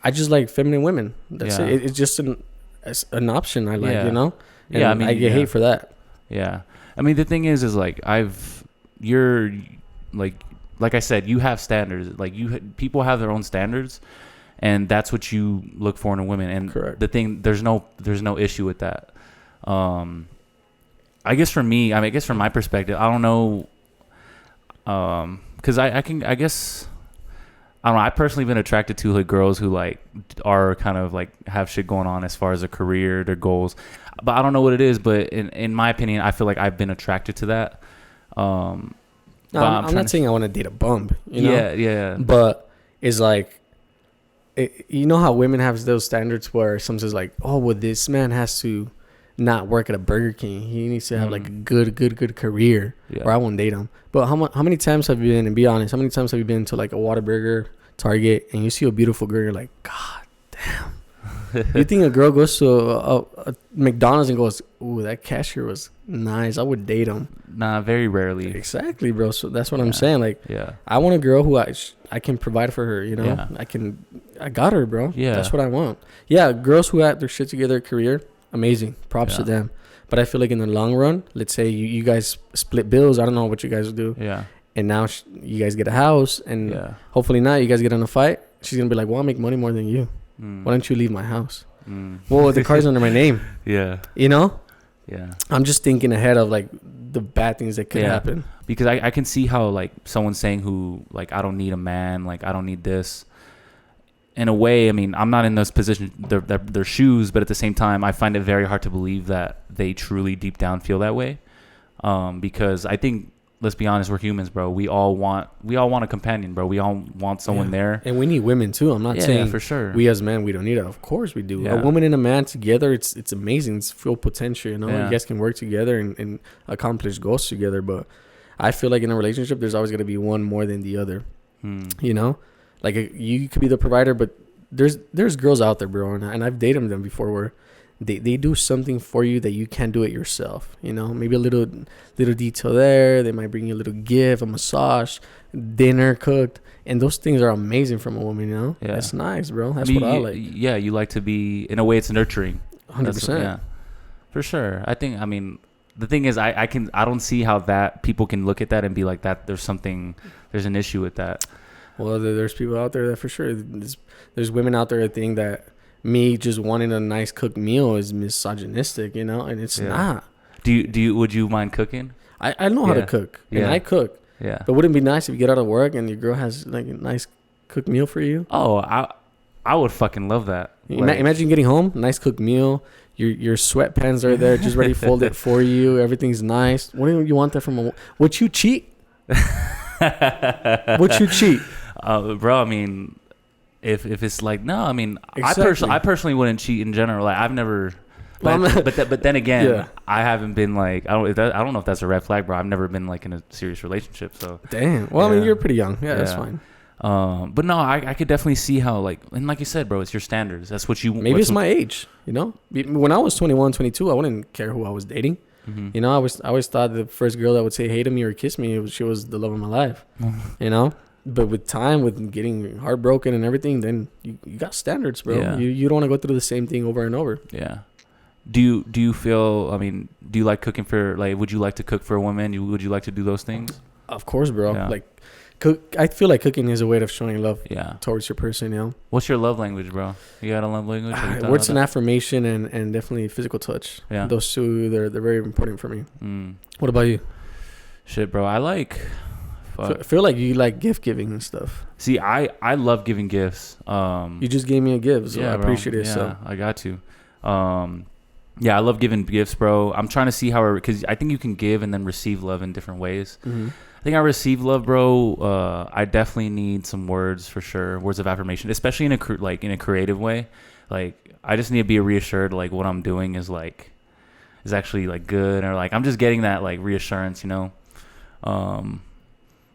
I just like feminine women. That's it. It's just an option I like, you know. And I mean, I get hate for that. Yeah. I mean, the thing is like, you're like I said, you have standards. Like, people have their own standards. And that's what you look for in a woman. And correct. The thing, there's no issue with that. I guess for me, I guess from my perspective, I don't know. Cause I don't know. I've personally been attracted to, like, girls who, like, are kind of, like, have shit going on as far as a career, their goals, but I don't know what it is. But in my opinion, I feel like I've been attracted to that. No, I'm not saying I want to date a bum, you know? Yeah. But it's like, you know how women have those standards where some says, like, oh, well, this man has to not work at a Burger King. He needs to have, like, a good career, or I won't date him. But how many times have you been, and be honest, how many times have you been to, like, a Whataburger, Target, and you see a beautiful girl, you're like, God damn. You think a girl goes to a McDonald's and goes, ooh, that cashier was nice, I would date him? Nah, very rarely. Exactly, bro. So that's what I'm saying. Like, I want a girl who I can provide for her, you know? I got her, bro. Yeah. That's what I want. Yeah, girls who have their shit together, career, amazing. Props to them. But I feel like in the long run, let's say you guys split bills. I don't know what you guys do. Yeah. And now you guys get a house, and hopefully not. You guys get in a fight. She's gonna be like, "Well, I make money more than you. Why don't you leave my house?" Well, the car's under my name. Yeah. You know. Yeah. I'm just thinking ahead of like the bad things that could happen. Because I can see how like someone's saying who like, I don't need a man, like I don't need this. In a way, I mean, I'm not in those positions, their shoes, but at the same time, I find it very hard to believe that they truly deep down feel that way. Because I think, let's be honest, we're humans, bro. We all want a companion, bro. We all want someone there. And we need women too. I'm not saying for sure. We as men, we don't need it. Of course we do. A woman and a man together, it's amazing. It's full potential, you know. You guys can work together and accomplish goals together. But I feel like in a relationship, there's always going to be one more than the other. You know? Like you could be the provider, but there's girls out there, bro, and I've dated them before where they do something for you that you can't do it yourself. You know, maybe a little detail there. They might bring you a little gift, a massage, dinner cooked, and those things are amazing from a woman. You know, that's nice, bro. That's what I like. Yeah, you like to be, in a way, it's nurturing. 100%. Yeah, for sure. I think. I mean, the thing is, I don't see how that people can look at that and be like that. There's an issue with that. Well, there's people out there that for sure. There's women out there that think that me just wanting a nice cooked meal is misogynistic, you know, and it's not. Would you mind cooking? I know how to cook, and I cook. Yeah. But wouldn't it be nice if you get out of work and your girl has like a nice cooked meal for you? Oh, I would fucking love that. Imagine getting home, nice cooked meal. Your sweatpants are there, just ready folded for you. Everything's nice. What do you want that from? Would you cheat? Would you cheat? Bro, I mean, if it's like, no, I mean, exactly. I personally wouldn't cheat in general. Like I've never, but then again, I haven't been like, I don't know if that's a red flag, bro. I've never been like in a serious relationship. So damn. Well, I mean, you're pretty young. Yeah, that's fine. But no, I could definitely see how, like, and like you said, bro, it's your standards. That's what you. Maybe it's my age. You know, when I was 21, 22, I wouldn't care who I was dating. Mm-hmm. You know, I always thought the first girl that would say hey to me or kiss me, she was the love of my life. You know. But with time, with getting heartbroken and everything, then you got standards, bro. Yeah. You don't want to go through the same thing over and over. Yeah. Do you feel, I mean, do you like cooking for, like, would you like to cook for a woman? Would you like to do those things? Of course, bro. Yeah. Like, I feel like cooking is a way of showing love towards your person, you know? What's your love language, bro? You got a love language? Words and affirmation and definitely physical touch. Yeah. Those two, they're very important for me. What about you? Shit, bro. I like... I feel like you like gift giving and stuff. See, I love giving gifts. You just gave me a gift, so I appreciate it. So I got to. I love giving gifts, bro. I'm trying to see how, because I think you can give and then receive love in different ways. Mm-hmm. I think I receive love, bro. I definitely need some words for sure, words of affirmation, especially in a creative way. Like I just need to be reassured, like what I'm doing is actually like good, or like I'm just getting that like reassurance, you know.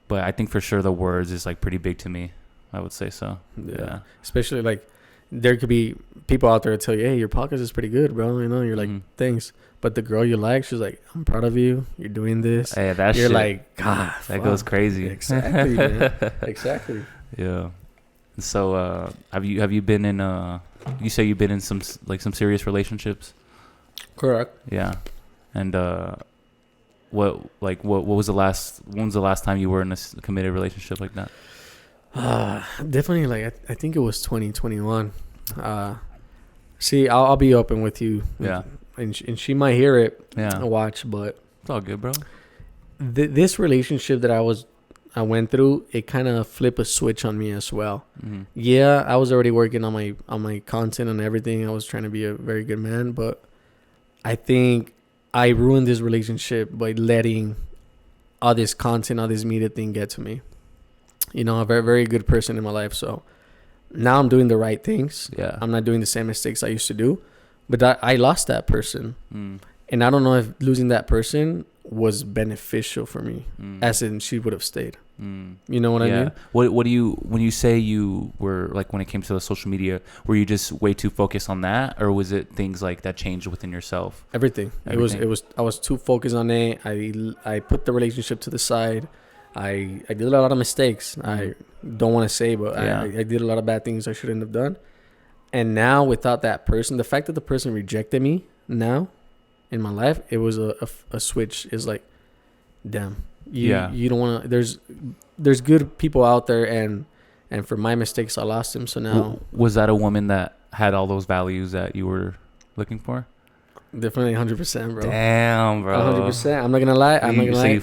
But I think for sure the words is like pretty big to me. I would say so. Yeah. Especially like there could be people out there that tell you, hey, your podcast is pretty good, bro. You know, you're like, thanks. But the girl you like, she's like, I'm proud of you. You're doing this. Hey, that you're shit, like, God, that goes crazy. Exactly, man. Exactly. Yeah. So have you been in you say you've been in some serious relationships? Correct. Yeah. And when was the last time you were in a committed relationship like that? Definitely, like I think it was 2021. See, I'll be open with you. Yeah. And she might hear it. Yeah. Watch, but it's all good, bro. This relationship that I went through, it kind of flipped a switch on me as well. Mm-hmm. Yeah, I was already working on my content and everything. I was trying to be a very good man, but I think I ruined this relationship by letting all this content, all this media thing get to me. You know, a very, very good person in my life. So now I'm doing the right things. Yeah. I'm not doing the same mistakes I used to do. But I lost that person. And I don't know if losing that person was beneficial for me, as in she would have stayed. You know what I mean? What do you, when you say you were, like, when it came to the social media, were you just way too focused on that, or was it things like that changed within yourself? Everything. It was I was too focused on it. I put the relationship to the side. I did a lot of mistakes. I don't want to say, but I did a lot of bad things I shouldn't have done. And now without that person, the fact that the person rejected me, now in my life, it was a switch. Is like, damn, you don't want to. There's good people out there, and for my mistakes, I lost them. So now, was that a woman that had all those values that you were looking for? Definitely 100%, bro. Damn, bro. 100%. I'm not gonna lie.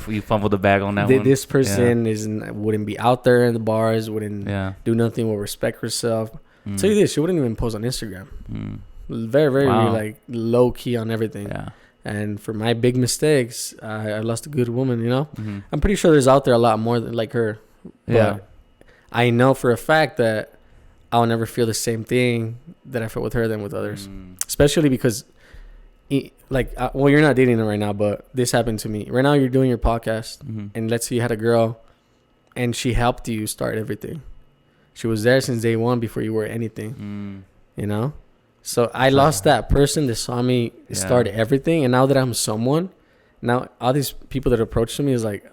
You fumbled the bag on that one. This person wouldn't be out there in the bars. Wouldn't do nothing. Will respect herself. Tell you this, she wouldn't even post on Instagram. Very, very like low key on everything. Yeah. And for my big mistakes, I lost a good woman. You know, I'm pretty sure there's out there a lot more like her. But I know for a fact that I'll never feel the same thing that I felt with her than with others, especially because. Well, you're not dating her right now, but this happened to me. Right now, you're doing your podcast, and let's say you had a girl, and she helped you start everything. She was there since day one before you were anything, you know? So I lost that person that saw me start everything, and now that I'm someone, now all these people that approached me is like,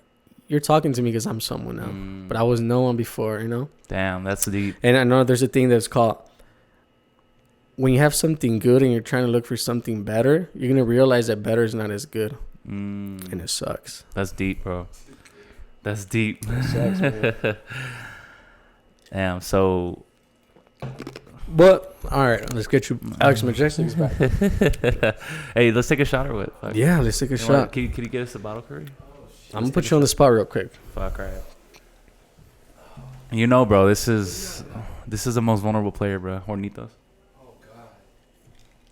you're talking to me because I'm someone now, but I was no one before, you know? Damn, that's deep. And I know there's a thing that's called, when you have something good and you're trying to look for something better, you're going to realize that better is not as good. And it sucks. That's deep, bro. That's deep. It sucks, man. Damn, so... But, all right, let's get you AlxMajestic's back. Hey, let's take a shot or what? Fuck. Yeah, let's take a shot. Can you get us a bottle, Curry? I'm going to put you on the spot real quick. Fuck, right. You know, bro, this is the most vulnerable player, bro. Hornitos.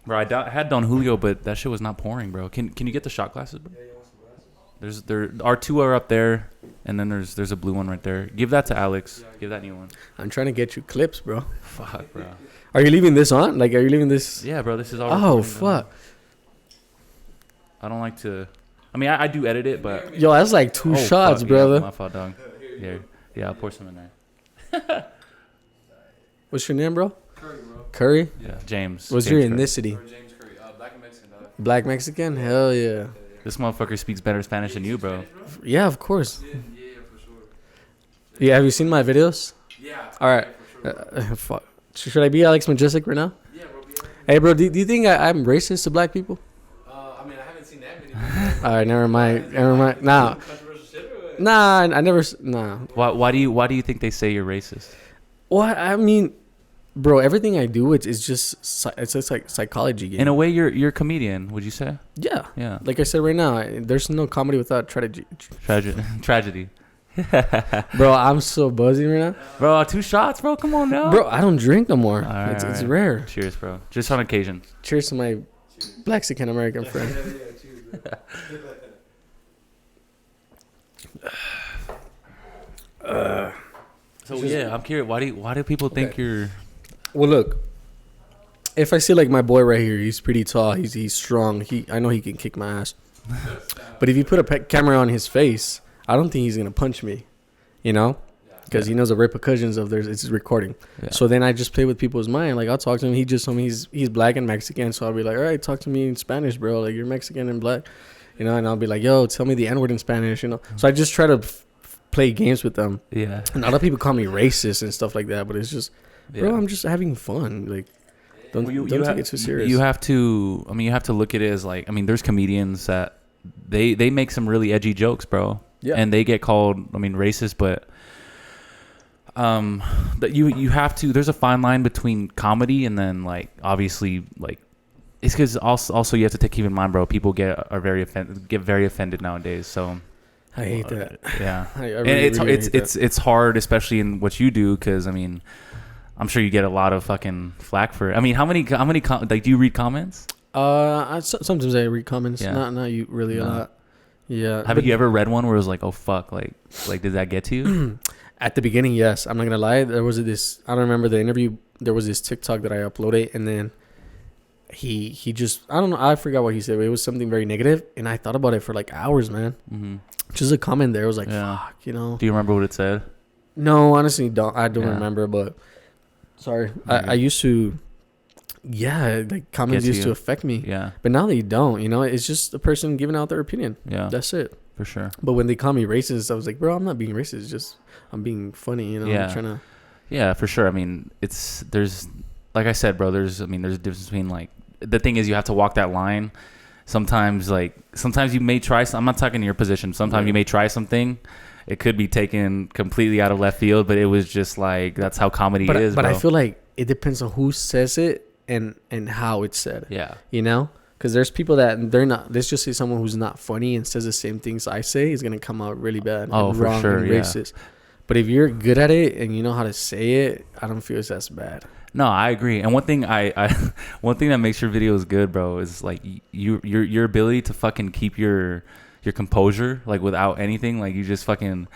Bro, I had Don Julio, but that shit was not pouring, bro. Can you get the shot glasses, bro? Yeah, you want some glasses? Our two are up there, and then there's a blue one right there. Give that to Alex. Yeah, give that new one. I'm trying to get you clips, bro. Fuck, bro. Are you leaving this on? Like, are you leaving this? Yeah, bro. This is all. Oh, fuck. I don't like to. I mean, I do edit it, but. Yo, that's like two shots, brother. Yeah, my fault, dog. Here. Yeah, I'll pour some in there. What's your name, bro? Curry, bro. Curry? Yeah, James. What's James your ethnicity? James Curry. Black and Mexican, dog. Black Mexican? Hell yeah. This motherfucker speaks better Spanish than you, bro. Yeah, of course. Yeah, for sure. Yeah, have you seen my videos? Yeah. All right. Yeah, for Fuck. Should I be AlxMajestic right now? Yeah, bro. Hey, bro, do you think I'm racist to black people? I mean, I haven't seen that many. All right, never mind. Nah. Controversial shit or what? Nah, I never. Nah. Why do you think they say you're racist? Well, I mean, bro, everything I do, it's just like psychology game. In a way, you're a comedian. Would you say? Yeah. Yeah. Like I said right now, there's no comedy without tragedy. Tragedy. Bro, I'm so buzzing right now. Bro, 2 shots, bro. Come on now. Bro, I don't drink no more. Right, it's rare. Cheers, bro. Just on occasion. Cheers to my Mexican American friend. So yeah, I'm curious. Why do people think you're? Well, look. If I see like my boy right here, he's pretty tall. He's strong. I know he can kick my ass. But if you put a camera on his face, I don't think he's gonna punch me. You know, because he knows the repercussions of it's recording. Yeah. So then I just play with people's mind. Like I'll talk to him. He just told me he's black and Mexican. So I'll be like, all right, talk to me in Spanish, bro. Like you're Mexican and black. You know, and I'll be like, yo, tell me the N-word in Spanish. You know. So I just try to play games with them. Yeah. And a lot of people call me racist and stuff like that, but it's just, bro, I'm just having fun. Like, don't take it too serious. You have to. I mean, you have to look at it as like. I mean, there's comedians that they make some really edgy jokes, bro. Yeah. And they get called, I mean, racist, but that you have to. There's a fine line between comedy and then like obviously like. It's because also you have to keep in mind, bro. People get very offended nowadays. So I hate that. Yeah, I really, and it's hard, especially in what you do, because I mean, I'm sure you get a lot of fucking flack for it. I mean, how many like do you read comments? Sometimes I read comments. Yeah. Not you really a lot. Yeah. Have you ever read one where it was like, oh fuck, like did that get to you? At the beginning, yes. I'm not gonna lie. There was this. I don't remember the interview. There was this TikTok that I uploaded, and then. He just, I don't know, I forgot what he said, but it was something very negative, and I thought about it for like hours, man. Mm-hmm. Just a comment there was like, fuck, you know. Do you remember what it said? No, honestly, I don't remember, but sorry. Mm-hmm. I used to, like comments used to affect me. Yeah. But now they don't, you know, it's just a person giving out their opinion. Yeah. That's it. For sure. But when they call me racist, I was like, bro, I'm not being racist, just, I'm being funny, you know. Yeah. I'm trying to. Yeah, for sure. I mean, there's, like I said, bro, there's a difference between like, the thing is, you have to walk that line. Sometimes you may try. I'm not talking to your position. Sometimes you may try something. It could be taken completely out of left field, but it was just like, that's how comedy is. But bro. I feel like it depends on who says it and how it's said. Yeah. You know? Because there's people that they're not. Let's just say someone who's not funny and says the same things I say is gonna come out really bad. And for wrong sure, and yeah. racist. But if you're good at it and you know how to say it, I don't feel it's as bad. No, I agree. And one thing one thing that makes your videos good, bro, is like your ability to fucking keep your composure, like without anything. Like you just fucking,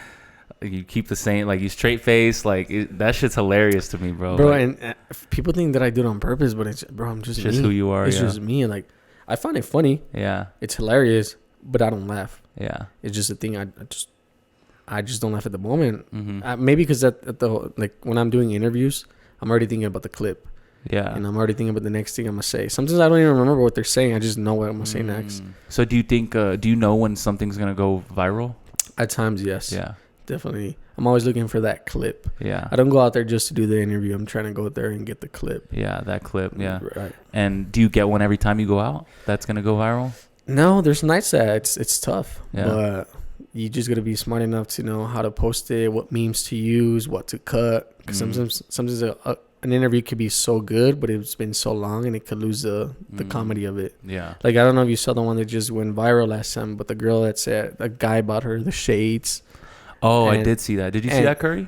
you keep the same, like you straight face. Like that shit's hilarious to me, bro. Bro, like, and people think that I do it on purpose, but it's, bro, I'm just me. Who you are. It's just me. And like, I find it funny. Yeah. It's hilarious, but I don't laugh. Yeah. It's just a thing. I just don't laugh at the moment. Mm-hmm. Maybe because at the like when I'm doing interviews, I'm already thinking about the clip. Yeah. And I'm already thinking about the next thing I'm gonna say. Sometimes I don't even remember what they're saying. I just know what I'm gonna say next. So do you think? Do you know when something's gonna go viral? At times, yes. Yeah. Definitely. I'm always looking for that clip. Yeah. I don't go out there just to do the interview. I'm trying to go out there and get the clip. Yeah, that clip. Yeah. Right. And do you get one every time you go out that's gonna go viral? No, there's nights that it's tough. Yeah. But you just gotta be smart enough to know how to post it, what memes to use, what to cut. Because sometimes an interview could be so good, but it's been so long and it could lose the comedy of it. Yeah. Like, I don't know if you saw the one that just went viral last time, but the girl that said a guy bought her the shades. Oh, I did see that. Did you see that, Curry?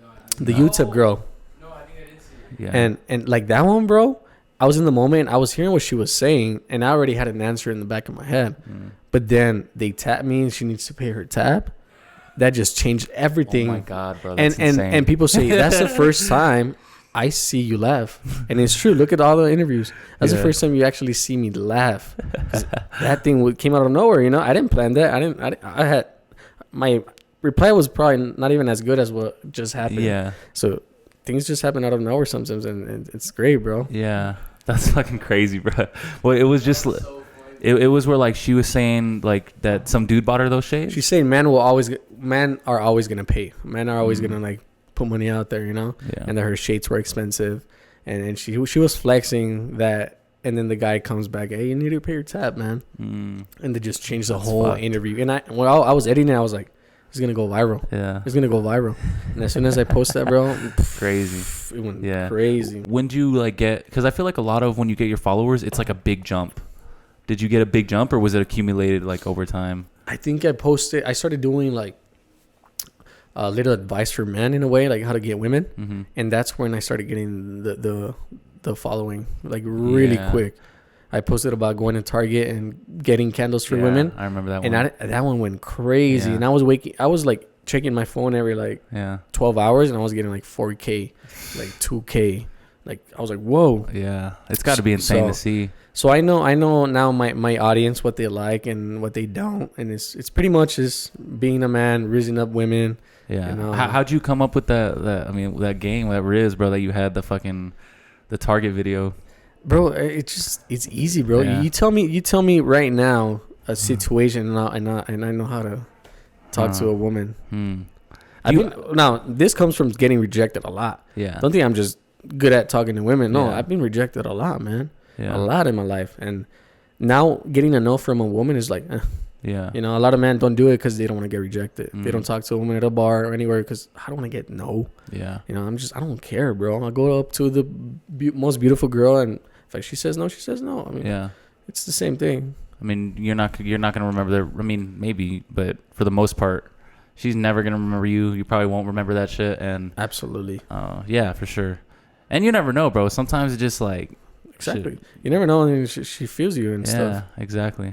No, The UTEP girl. No, I think I did see it. Yeah. And like that one, bro, I was in the moment. I was hearing what she was saying, and I already had an answer in the back of my head. But then they tapped me, and she needs to pay her tab. That just changed everything. Oh my God, bro. That's and insane. and people say that's the first time I see you laugh, and it's true. Look at all the interviews. That's the first time you actually see me laugh. That thing came out of nowhere. You know, I didn't plan that. I had my reply was probably not even as good as what just happened. Yeah. So things just happen out of nowhere sometimes, and it's great, bro. Yeah. That's fucking crazy, bro. Well, it was just. It was where like she was saying like that some dude bought her those shades. She's saying men are always gonna pay. Men are always gonna like put money out there, you know. Yeah. And that her shades were expensive, and she was flexing that, and then the guy comes back, hey, you need to pay your tab, man. And they just changed the whole interview. And when I was editing it, I was like, it's gonna go viral. Yeah. It's gonna go viral. And as soon as I post that, bro, crazy. It went crazy. When do you like get? Because I feel like a lot of when you get your followers, it's like a big jump. Did you get a big jump, or was it accumulated like over time? I think I started doing like a little advice for men in a way, like how to get women, and that's when I started getting the following like really quick. I posted about going to Target and getting candles for women. I remember that one. And that one went crazy. And I was like checking my phone every like 12 hours, and I was getting like 4K, like 2K. Like I was like, whoa. Yeah, it's got to be insane to see. So I know now my audience, what they like and what they don't, and it's pretty much just being a man, raising up women. Yeah. You know? How'd you come up with that game, whatever it is, bro, that you had the Target video? Bro, it's easy, bro. Yeah. You tell me right now a situation, and I know how to talk to a woman. Now this comes from getting rejected a lot. Yeah. Don't think I'm just good at talking to women. No, I've been rejected a lot, man. Yeah. A lot in my life, and now getting a no from a woman is like, yeah. You know, a lot of men don't do it because they don't want to get rejected. They don't talk to a woman at a bar or anywhere because I don't want to get no. Yeah. You know, I don't care, bro. I go up to the most beautiful girl, and if she says no, she says no. I mean, it's the same thing. I mean, you're not gonna remember I mean, maybe, but for the most part, she's never gonna remember you. You probably won't remember that shit. And absolutely. Yeah, for sure. And you never know, bro. Sometimes it's just like. Exactly. Shit. You never know, and she feels you and stuff. Yeah, exactly.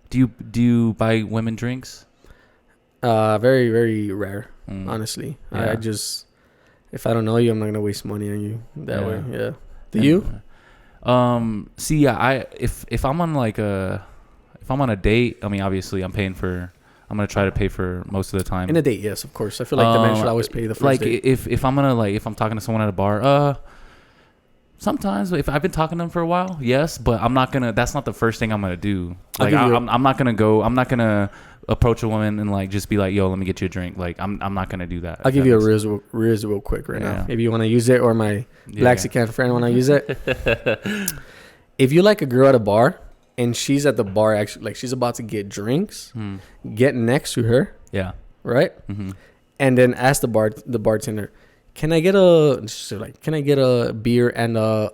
Do you buy women drinks? Very, very rare, honestly. I just, if I don't know you, I'm not gonna waste money on you that way. Yeah. Do you? See, yeah. If I'm on if I'm on a date, I mean, obviously, I'm gonna try to pay for most of the time. In a date, yes, of course. I feel like the man should always pay the first date. If I'm gonna if I'm talking to someone at a bar, sometimes if I've been talking to them for a while, yes, but that's not the first thing I'm gonna do. Like I'm not gonna approach a woman and like just be like, yo, let me get you a drink. Like I'm not gonna do that. I'll give you a riz real quick right now. If you want to use it, or my Blaxican friend want to use it. if you like a girl at a bar and she's at the bar, actually, like she's about to get drinks, get next to her. Yeah. Right. And then ask the bartender, can I get a beer and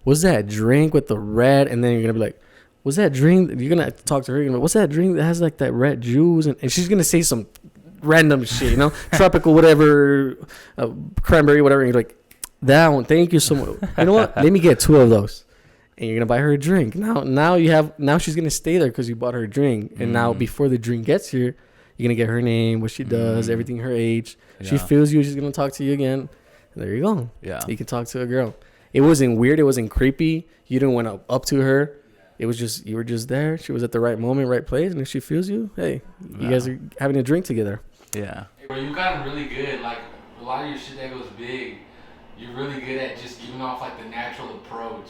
what's that drink with the red? And then you're gonna be like, what's that drink? You're gonna talk to her. You're gonna be, what's that drink that has like that red juice? And she's gonna say some random shit, you know, tropical whatever, cranberry whatever. And you're like, that one, thank you so much. You know what? Let me get 2 of those. And you're gonna buy her a drink. Now she's gonna stay there because you bought her a drink. And now before the drink gets here, you're gonna get her name, what she does, everything, her age. Yeah. She feels you. She's gonna talk to you again. And there you go. Yeah, you can talk to a girl. It wasn't weird. It wasn't creepy. You didn't went up to her. It was just, you were just there. She was at the right moment, right place. And if she feels you, hey, you guys are having a drink together. Yeah. Hey, bro, you gotten really good. Like a lot of your shit that goes big, you're really good at just giving off like the natural approach.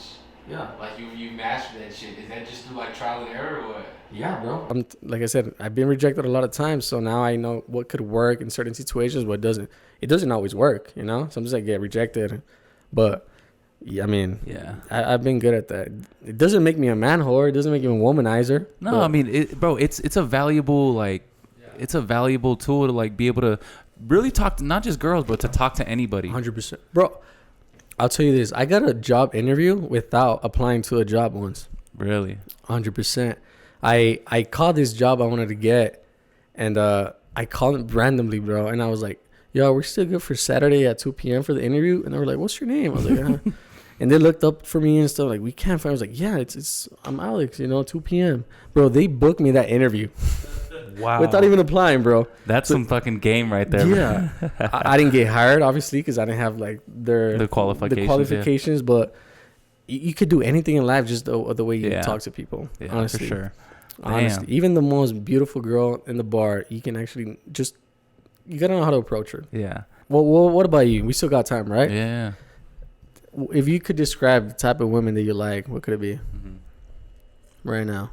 Yeah. Like you mastered that shit. Is that just through like trial and error or what? Yeah, bro. Like I said, I've been rejected a lot of times, so now I know what could work in certain situations, what doesn't. It doesn't always work, you know. Sometimes I get rejected, but yeah, I mean, I've been good at that. It doesn't make me a man whore. It doesn't make me a womanizer. No, I mean, it's a valuable it's a valuable tool to like be able to really talk to not just girls, but to talk to anybody. 100%, bro. I'll tell you this. I got a job interview without applying to a job once. Really? 100%. I called this job I wanted to get, and I called it randomly, bro. And I was like, yo, we're still good for Saturday at 2 p.m. for the interview? And they were like, what's your name? I was like, and they looked up for me and stuff. Like, we can't find. I was like, yeah, I'm Alex, 2 p.m. Bro, they booked me that interview. Wow. Without even applying, bro. That's some fucking game right there. Yeah. I didn't get hired, obviously, because I didn't have like the qualifications. But you could do anything in life just the way you talk to people. Yeah, honestly. For sure. Honestly. Damn. Even the most beautiful girl in the bar, you can actually you gotta know how to approach her. Yeah. Well, what about you? We still got time, right? Yeah. If you could describe the type of women that you like, what could it be? Right now?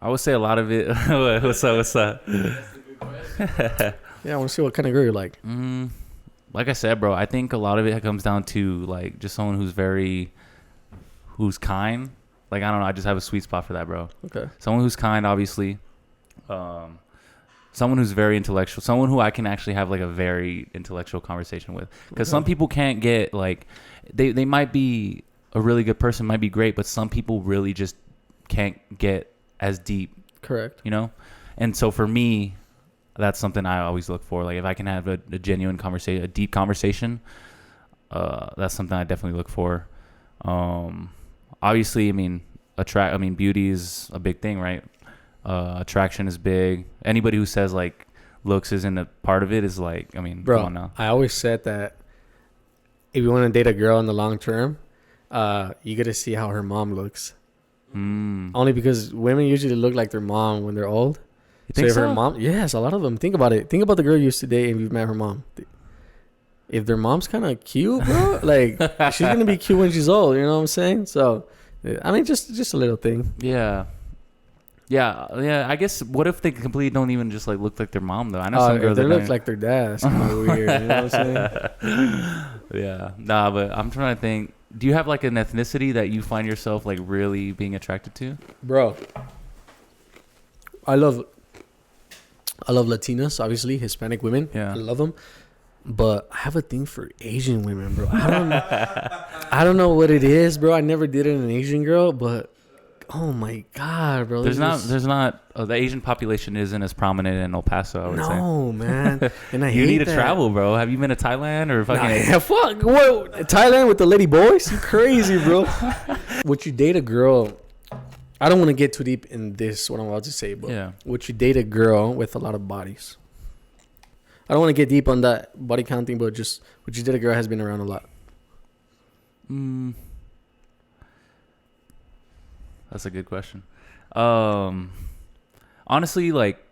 I would say a lot of it. What's up? Yeah, I want to see what kind of girl you like. Like I said, bro, I think a lot of it comes down to like just someone who's kind. Like, I don't know, I just have a sweet spot for that, bro. Okay. Someone who's kind, obviously. Someone who's very intellectual. Someone who I can actually have like a very intellectual conversation with. Because some people can't get like, they might be a really good person, might be great, but some people really just can't get as deep. Correct. And so for me, that's something I always look for. Like, if I can have a genuine conversation, a deep conversation, that's something I definitely look for. Obviously, beauty is a big thing, right? Attraction is big. Anybody who says like looks isn't a part of it is like, bro, come on now. I always said that if you want to date a girl in the long term, you got to see how her mom looks. Only because women usually look like their mom when they're old. You think so? Her mom, yes, a lot of them. Think about it. Think about the girl you used to date and you've met her mom. If their mom's kind of cute, bro, like she's gonna be cute when she's old. You know what I'm saying? So, just a little thing. Yeah. I guess what if they completely don't even just like look like their mom though? I know some girls that look like their dad. That's kind of weird. You know what I'm saying? Yeah. Nah, but I'm trying to think. Do you have like an ethnicity that you find yourself like really being attracted to? Bro, I love Latinas, obviously Hispanic women. Yeah, I love them. But I have a thing for Asian women, bro. I don't know what it is, bro. I never did it in an Asian girl, but oh my god, bro. There's not the Asian population isn't as prominent in El Paso, I would say. No, man. And I you need to travel, bro. Have you been to Thailand or fucking? Nah, fuck. What? Thailand with the lady boys? You crazy, bro. Would you date a girl? I don't want to get too deep in this, what I'm about to say, but would you date a girl with a lot of bodies? I don't want to get deep on that body counting, but just would you date a girl has been around a lot? That's a good question. Honestly, like,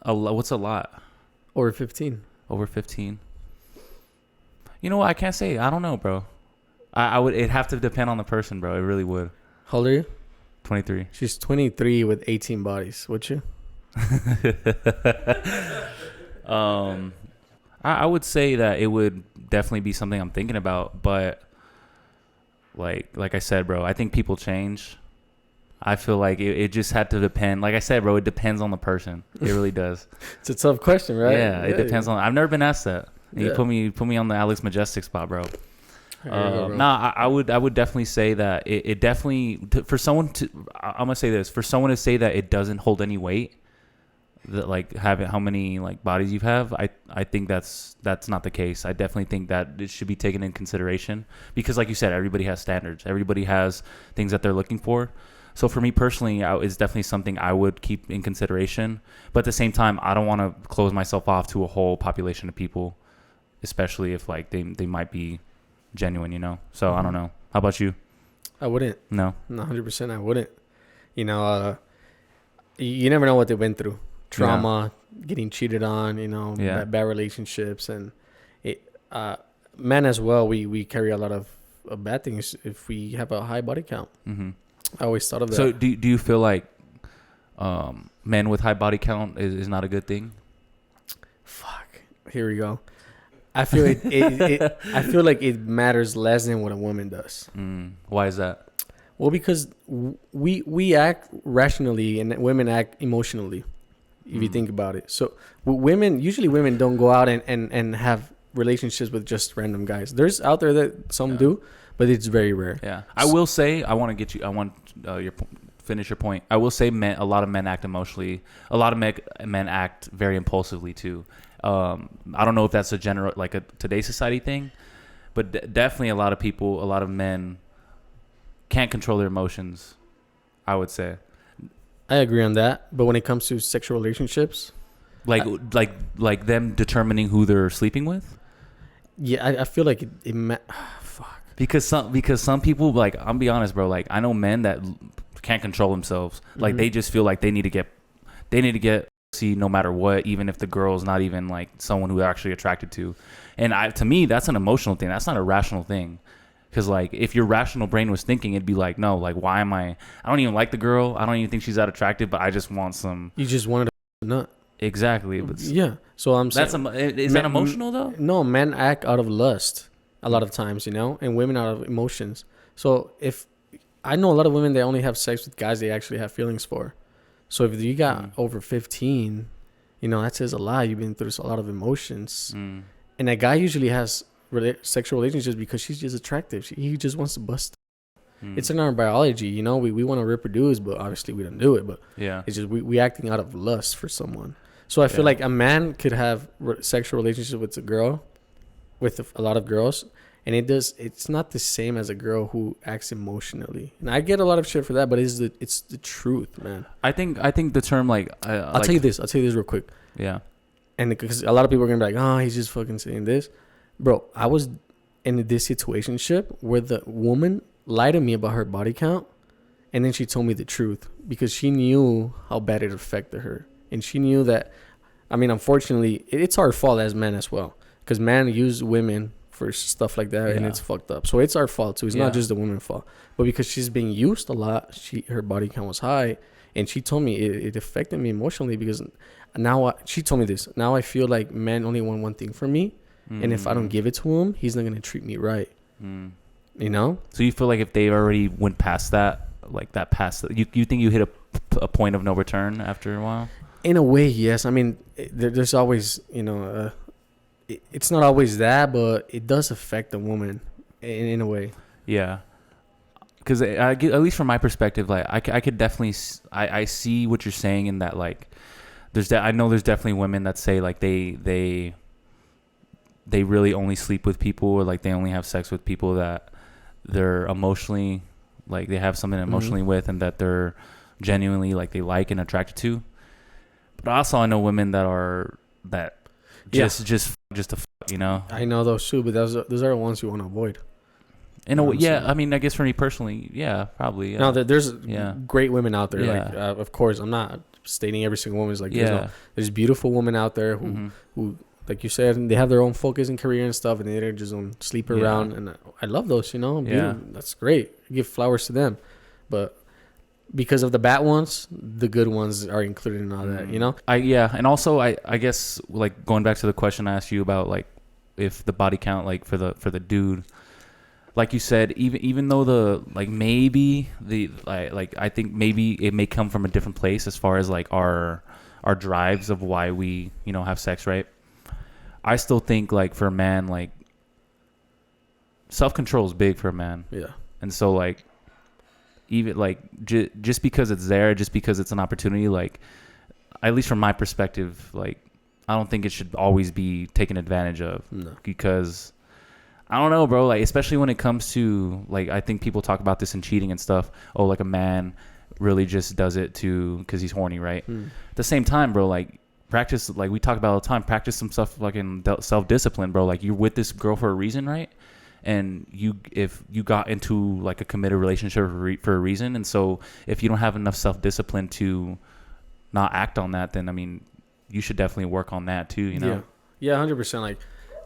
what's a lot? Over 15. Over 15. You know what? I can't say. I don't know, bro. I would. It'd have to depend on the person, bro. It really would. How old are you? 23. She's 23 with 18 bodies. Would you? I would say that it would definitely be something I'm thinking about, but like I said, bro, I think people change. I feel like it just had to depend. Like I said, bro, it depends on the person. It really does. It's a tough question, right? Yeah, it depends on. I've never been asked that. And you put me on the AlxMajestic spot, bro. I would definitely say that it definitely for someone to. I'm gonna say this, for someone to say that it doesn't hold any weight. That like having how many like bodies you have, I think that's not the case. I definitely think that it should be taken in consideration because, like you said, everybody has standards. Everybody has things that they're looking for. So for me personally, it's definitely something I would keep in consideration. But at the same time, I don't want to close myself off to a whole population of people, especially if like they might be genuine, you know. So I don't know. How about you? I wouldn't. No. 100%. I wouldn't. You know, you never know what they went through. Trauma, getting cheated on, you know, bad relationships, and men as well. We carry a lot of bad things if we have a high body count. Mm-hmm. I always thought of that. So do you feel like men with high body count is not a good thing? Fuck. Here we go. I feel I feel like it matters less than what a woman does. Why is that? Well, because we act rationally and women act emotionally. If you think about it. So usually women don't go out and have relationships with just random guys. There's out there that some do, but it's very rare. Yeah. I will say, I want your finish your point. I will say a lot of men act emotionally. A lot of men act very impulsively too. I don't know if that's a general, like a today's society thing, but definitely a lot of men can't control their emotions, I would say. I agree on that, but when it comes to sexual relationships, like them determining who they're sleeping with, I feel like fuck. Because some people, like, I'm be honest, bro, like I know men that can't control themselves, like they just feel like they need to get see no matter what, even if the girl's not even like someone who they're actually attracted to, and to me that's an emotional thing. That's not a rational thing. Because, like, if your rational brain was thinking, it'd be like, no, like, why am I don't even like the girl. I don't even think she's that attractive, but I just want some. You just wanted a nut. Exactly. But yeah. So I'm saying. Is that emotional, though? No, men act out of lust a lot of times, you know, and women out of emotions. So if I know a lot of women, they only have sex with guys they actually have feelings for. So if you got over 15, you know, that says a lot. You've been through a lot of emotions. And a guy usually has sexual relationships because she's just attractive. He just wants to bust. It's in our biology, you know. We want to reproduce, but obviously we don't do it. But it's just we acting out of lust for someone. So I feel like a man could have sexual relationships with a girl, with a lot of girls, and it's not the same as a girl who acts emotionally. And I get a lot of shit for that, but it's the truth, man. I think the term I'll tell you this real quick. Yeah. And because a lot of people are gonna be like, oh, he's just fucking saying this. Bro, I was in this situationship where the woman lied to me about her body count, and then she told me the truth because she knew how bad it affected her. And she knew that, I mean, unfortunately, it's our fault as men as well, because men use women for stuff like that, and it's fucked up. So it's our fault too. It's not just the woman's fault. But because she's being used a lot, her body count was high, and she told me it affected me emotionally because now she told me this. Now I feel like men only want one thing from me. And if I don't give it to him, he's not going to treat me right. You know? So you feel like if they already went past that, you think you hit a point of no return after a while? In a way, yes. I mean, there's always, you know, it's not always that, but it does affect the woman in a way. Yeah. Because at least from my perspective, like I could definitely, I see what you're saying in that, like, I know there's definitely women that say like they really only sleep with people, or like they only have sex with people that they're emotionally, like they have something emotionally with, and that they're genuinely like they like and attracted to. But also I know women that just to you know. I know those too, but those are the ones you want to avoid. In a way, yeah. I mean, I guess for me personally, yeah, probably. Yeah. No, there's great women out there. Yeah. Like, of course, I'm not stating every single woman is like. There's beautiful women out there who, like you said, they have their own focus and career and stuff, and they just don't sleep around. And I love those, you know. That's great. I give flowers to them, but because of the bad ones, the good ones are included in all that, you know? And also I guess like going back to the question I asked you about like if the body count like for the dude, like you said, even though the like maybe the like I think maybe it may come from a different place as far as like our drives of why we, you know, have sex, right? I still think like for a man, like self-control is big for a man. Yeah. And so like even like just because it's there, just because it's an opportunity, like at least from my perspective, like I don't think it should always be taken advantage of. No. Because I don't know, bro, like especially when it comes to like I think people talk about this in cheating and stuff. Oh, like a man really just does it because he's horny, right? At the same time, bro, like practice, like we talk about all the time, practice some stuff like in self-discipline, bro. Like you're with this girl for a reason, right? And if you got into like a committed relationship for a reason, and so if you don't have enough self-discipline to not act on that, then I mean you should definitely work on that too, you know? Yeah, 100%. Like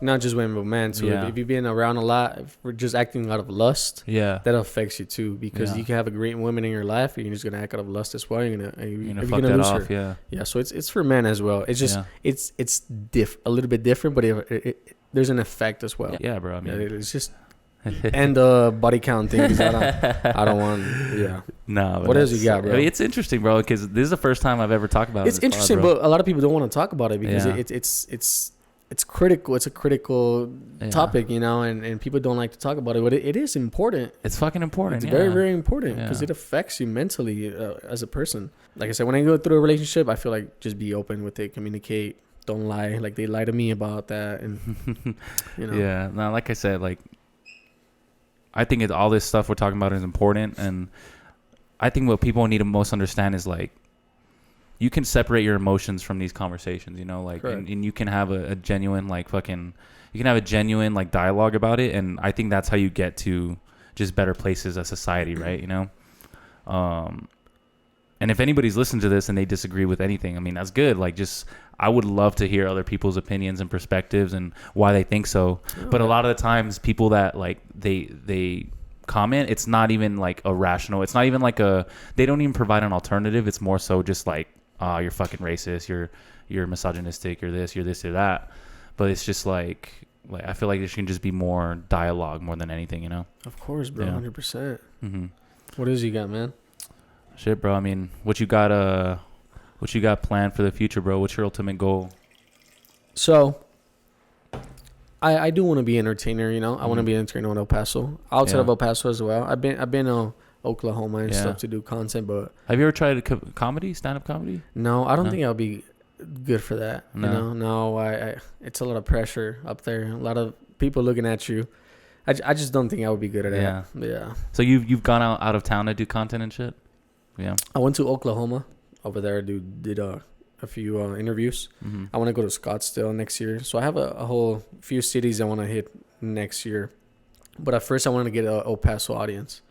not just women but men too. If you've been around a lot, if we're just acting out of lust, that affects you too, because you can have a great woman in your life and you're just gonna act out of lust as well. You're gonna fuck that off. Yeah, so it's for men as well. It's just it's a little bit different, but there's an effect as well. Yeah, bro. I mean, it's just and the body count thing. I don't want. Yeah. No. What else you got, bro? I mean, it's interesting, bro, because this is the first time I've ever talked about it. It's interesting, but a lot of people don't want to talk about it because it's critical. It's a critical topic, you know, and people don't like to talk about it, but it is important. It's fucking important. It's very, very important because it affects you mentally as a person. Like I said, when I go through a relationship, I feel like just be open with it, communicate, don't lie. Like they lie to me about that, and you know. Yeah, no, like I said, like I think all this stuff we're talking about is important, and I think what people need to most understand is like you can separate your emotions from these conversations, you know, like and you can have a genuine like you can have a genuine like dialogue about it, and I think that's how you get to just better places as society, right? You know, and if anybody's listened to this and they disagree with anything, I mean that's good. Like I would love to hear other people's opinions and perspectives and why they think so. But a lot of the times people that like they comment, it's not even like a rational, it's not even like they don't even provide an alternative. It's more so just like, you're fucking racist, you're misogynistic, you're this, you're that. But it's just like I feel like there should just be more dialogue more than anything, you know? Of course, bro. 100%. What else you got, man? Shit, bro. I mean, what you got planned for the future, bro? What's your ultimate goal? So I do want to be an entertainer, you know. I want to be an entertainer in El Paso, outside of El Paso as well. I've been to Oklahoma and stuff to do content, but have you ever tried comedy, stand-up comedy? No, I don't think I'll be good for that. No. You know, I it's a lot of pressure up there, a lot of people looking at you. I just don't think I would be good at that. Yeah. So you've gone out of town to do content and shit? Yeah. I went to Oklahoma. Over there, did a few interviews. I want to go to Scottsdale next year, so I have a whole few cities I want to hit next year. But at first, I want to get a El Paso audience,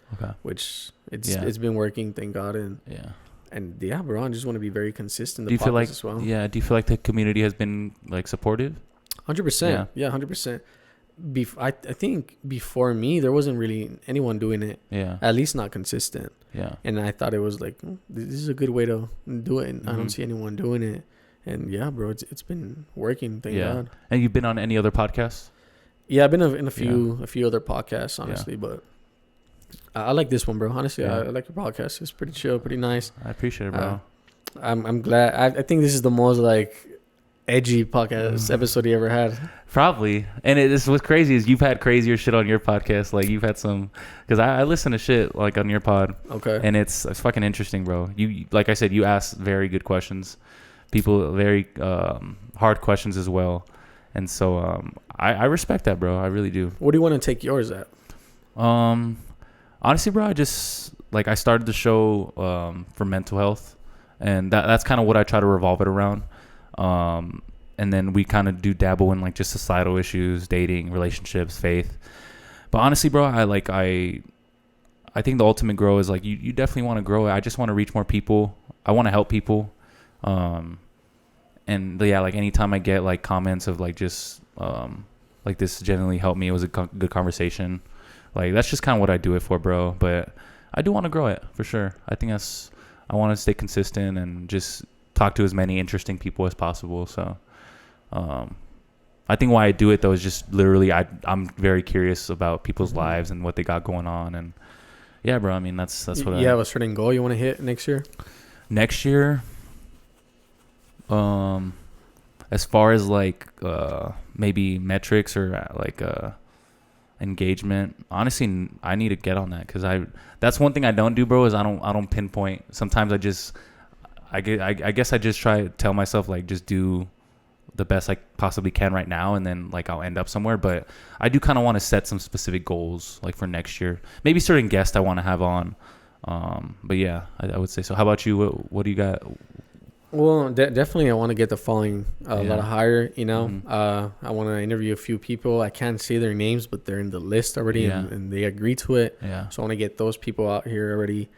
which it's been working, thank God. And bro, I just want to be very consistent. Do you feel like as well? Yeah. Do you feel like the community has been like supportive? 100%. Yeah, 100%. I think before me, there wasn't really anyone doing it. Yeah. At least not consistent. Yeah. And I thought it was like, this is a good way to do it. And I don't see anyone doing it. And bro, it's been working. Thank God. And you've been on any other podcasts? Yeah, I've been in a few other podcasts, honestly. But I like this one, bro. Honestly, I like your podcast. It's pretty chill, pretty nice. I appreciate it, bro. I'm glad. I think this is the most like edgy podcast episode you ever had. Probably. And what's crazy is you've had crazier shit on your podcast. Like you've had some, because I listen to shit like on your pod. Okay. And it's fucking interesting, bro. You, like I said, you ask very good questions. People, very hard questions as well. And so I respect that, bro. I really do. What do you want to take yours at? Honestly, bro, I started the show for mental health, and that's kind of what I try to revolve it around. And then we kind of do dabble in like just societal issues, dating, relationships, faith. But honestly, bro, I think the ultimate grow is like you definitely want to grow. I just want to reach more people. I want to help people. And like anytime I get like comments of like just like this generally helped me, it was a good conversation. Like that's just kind of what I do it for, bro. But I do want to grow it for sure. I think I want to stay consistent and just talk to as many interesting people as possible. So, I think why I do it though is just literally I'm very curious about people's lives and what they got going on. And yeah, bro, I mean, that's what you have a certain goal you want to hit next year? Next year, as far as like maybe metrics or like engagement, honestly, I need to get on that, because that's one thing I don't do, bro, is I don't pinpoint. Sometimes I guess I just try to tell myself, like, just do the best I possibly can right now, and then like I'll end up somewhere. But I do kind of want to set some specific goals like for next year, maybe certain guests I want to have on. But yeah, I would say so. How about you? What do you got? Well, definitely I want to get the following a lot higher, you know. I want to interview a few people. I can't say their names, but they're in the list already, and they agree to it. Yeah. So I want to get those people out here already.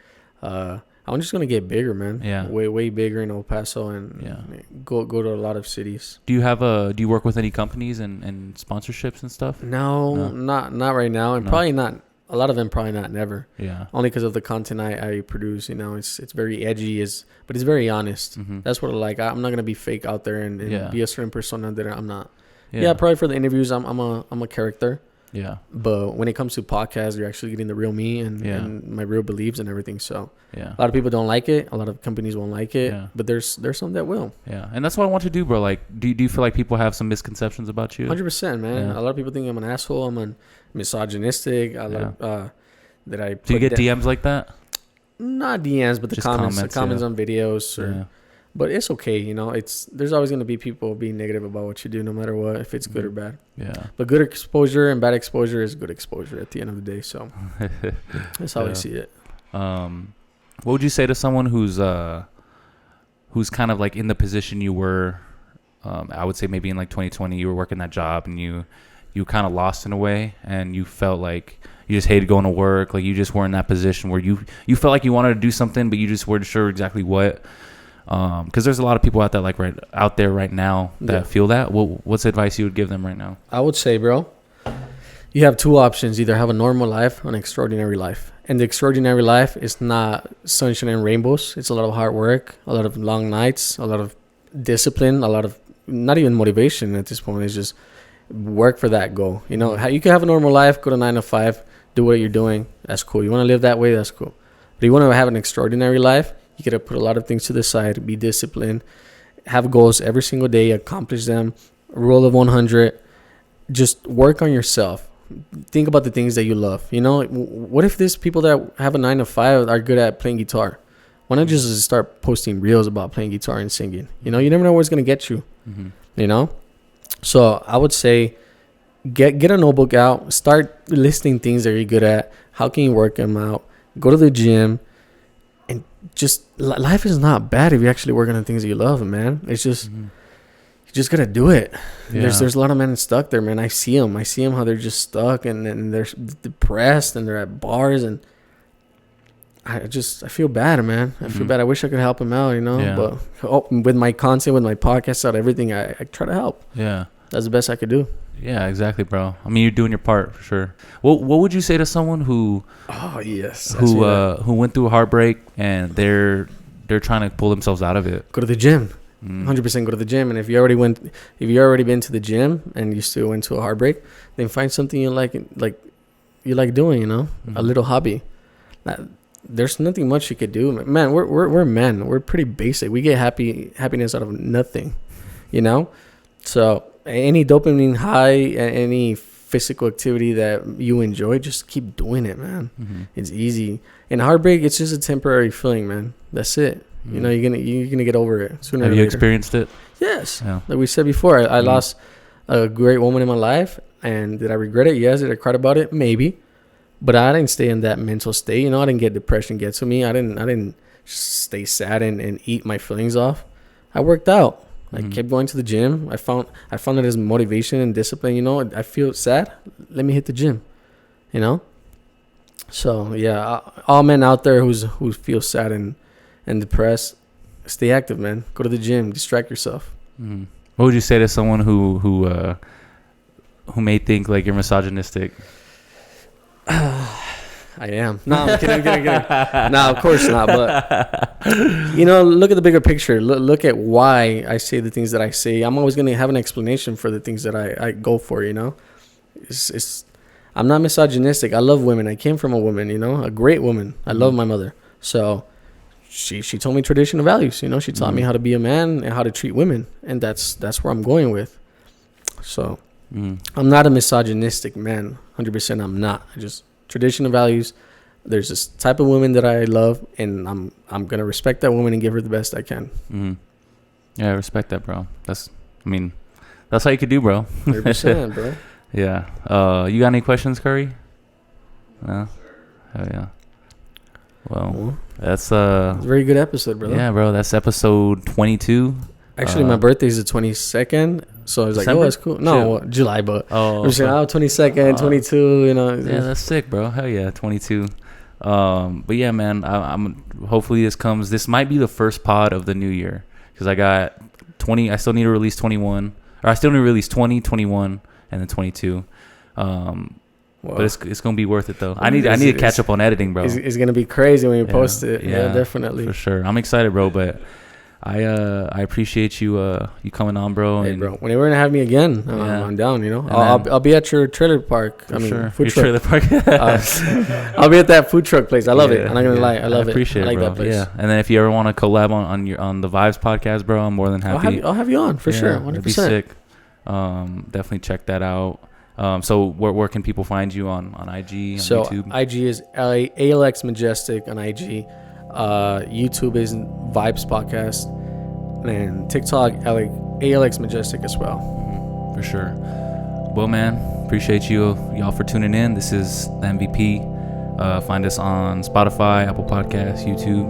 I'm just gonna get bigger, man. Yeah. Way bigger in El Paso, and go to a lot of cities. Do you work with any companies and sponsorships and stuff? No, not right now, and probably not. A lot of them probably not never. Yeah. Only because of the content I produce. You know, it's very edgy, but it's very honest. Mm-hmm. That's what I like. I'm not gonna be fake out there and be a certain persona that I'm not. Yeah. Probably for the interviews, I'm a character. Yeah. But when it comes to podcasts, you're actually getting the real me and my real beliefs and everything. So a lot of people don't like it. A lot of companies won't like it. Yeah. But there's some that will. Yeah. And that's what I want to do, bro. Like, do you feel like people have some misconceptions about you? 100%, man. Yeah. A lot of people think I'm an asshole. I'm misogynistic. A lot of, that I. Do you get DMs like that? Not DMs, but the comments on videos. But it's okay, you know. There's always going to be people being negative about what you do, no matter what, if it's good or bad. Yeah. But good exposure and bad exposure is good exposure at the end of the day. So that's how I see it. What would you say to someone who's kind of like in the position you were? I would say maybe in like 2020, you were working that job and you kind of lost in a way, and you felt like you just hated going to work. Like you just were in that position where you felt like you wanted to do something, but you just weren't sure exactly what. Because there's a lot of people out there right now that feel that. What's the advice you would give them right now? I would say, bro, you have two options: either have a normal life or an extraordinary life. And the extraordinary life is not sunshine and rainbows. It's a lot of hard work, a lot of long nights, a lot of discipline, a lot of not even motivation at this point. It's just work for that goal. You know, you can have a normal life, go to 9 to 5, do what you're doing. That's cool. You want to live that way? That's cool. But you want to have an extraordinary life, you got to put a lot of things to the side, be disciplined, have goals every single day, accomplish them, rule of 100. Just work on yourself. Think about the things that you love. You know, what if these people that have a 9 to 5 are good at playing guitar? Why not just start posting reels about playing guitar and singing? You know, you never know where it's going to get you, you know? So I would say get a notebook out, start listing things that you're good at. How can you work them out? Go to the gym. And just life is not bad if you actually work on the things that you love, man. It's just you just gotta do it. Yeah. There's a lot of men stuck there, man. I see them how they're just stuck and they're depressed and they're at bars, and I feel bad, man. I feel bad. I wish I could help them out, you know. Yeah. But with my content, with my podcast out, everything, I try to help. Yeah, that's the best I could do. Yeah, exactly, bro. I mean, you're doing your part for sure. What would you say to someone who went through a heartbreak and they're trying to pull themselves out of it? Go to the gym. 100% go to the gym. And if you already been to the gym and you still went to a heartbreak, then find something you like doing, you know, a little hobby. There's nothing much you could do, man. We're men. We're pretty basic. We get happiness out of nothing, you know. So any dopamine high, any physical activity that you enjoy, just keep doing it, man. It's easy. And heartbreak, it's just a temporary feeling, man. That's it. You know, you're gonna get over it sooner or later. Have you experienced it? Yes. Yeah. Like we said before, I lost a great woman in my life, and did I regret it? Yes. Did I cry about it? Maybe. But I didn't stay in that mental state. You know, I didn't get depression get to me. I didn't stay sad and eat my feelings off. I worked out. I kept going to the gym. I found it as motivation and discipline. You know, I feel sad. Let me hit the gym. You know. So yeah, all men out there who feel sad and depressed, stay active, man. Go to the gym. Distract yourself. What would you say to someone who may think like you're misogynistic? I am. No, I'm kidding. No, of course not. But, look at the bigger picture. Look at why I say the things that I say. I'm always going to have an explanation for the things that I go for, I'm not misogynistic. I love women. I came from a woman, a great woman. I love my mother. So she told me traditional values. She taught me how to be a man and how to treat women. And that's where I'm going with. So I'm not a misogynistic man. 100% I'm not. I just traditional values. There's this type of woman that I love, and I'm gonna respect that woman and give her the best I can. Yeah, I respect that, bro. That's how you could do, bro. 100%, bro. Yeah. You got any questions, Curry? No. Hell yeah. Well, that's a very good episode, brother. Yeah, bro. That's episode 22. Actually, my birthday is the 22nd. So I was December? Like, that's cool. No, July, but I'm just saying, 22nd, 22, Yeah, that's sick, bro. Hell yeah, 22. But yeah, man, I'm hopefully this might be the first pod of the new year, because I got 20. I still need to release 21, or I still need to release 20, 21, and then 22. But it's gonna be worth it though. I need to catch up on editing, bro. It's gonna be crazy when you post it. Yeah, definitely, for sure. I'm excited, bro. But I appreciate you coming on, bro. Hey, bro, whenever you're gonna have me again, I'm down. I'll be at your trailer park. Food truck. Trailer park. I'll be at that food truck place. I love it. I'm not gonna lie, I love it. Appreciate it, I like bro. that place. Yeah, and then if you ever want to collab on the Vibz podcast, bro, I'm more than happy. I'll have you on for sure. 100%. That'd be sick. Definitely check that out. So where can people find you on IG, on YouTube? IG is AlxMajestic on IG. YouTube is Vibz Podcast, and TikTok AlxMajestic as well. For sure. Well, man, appreciate y'all for tuning in. This is the MVP. Find us on Spotify, Apple Podcasts, YouTube,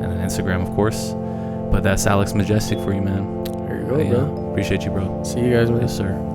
and then Instagram, of course. But that's AlxMajestic for you, man. There you go, bro. Appreciate you, bro. See you guys, man. Yes, sir.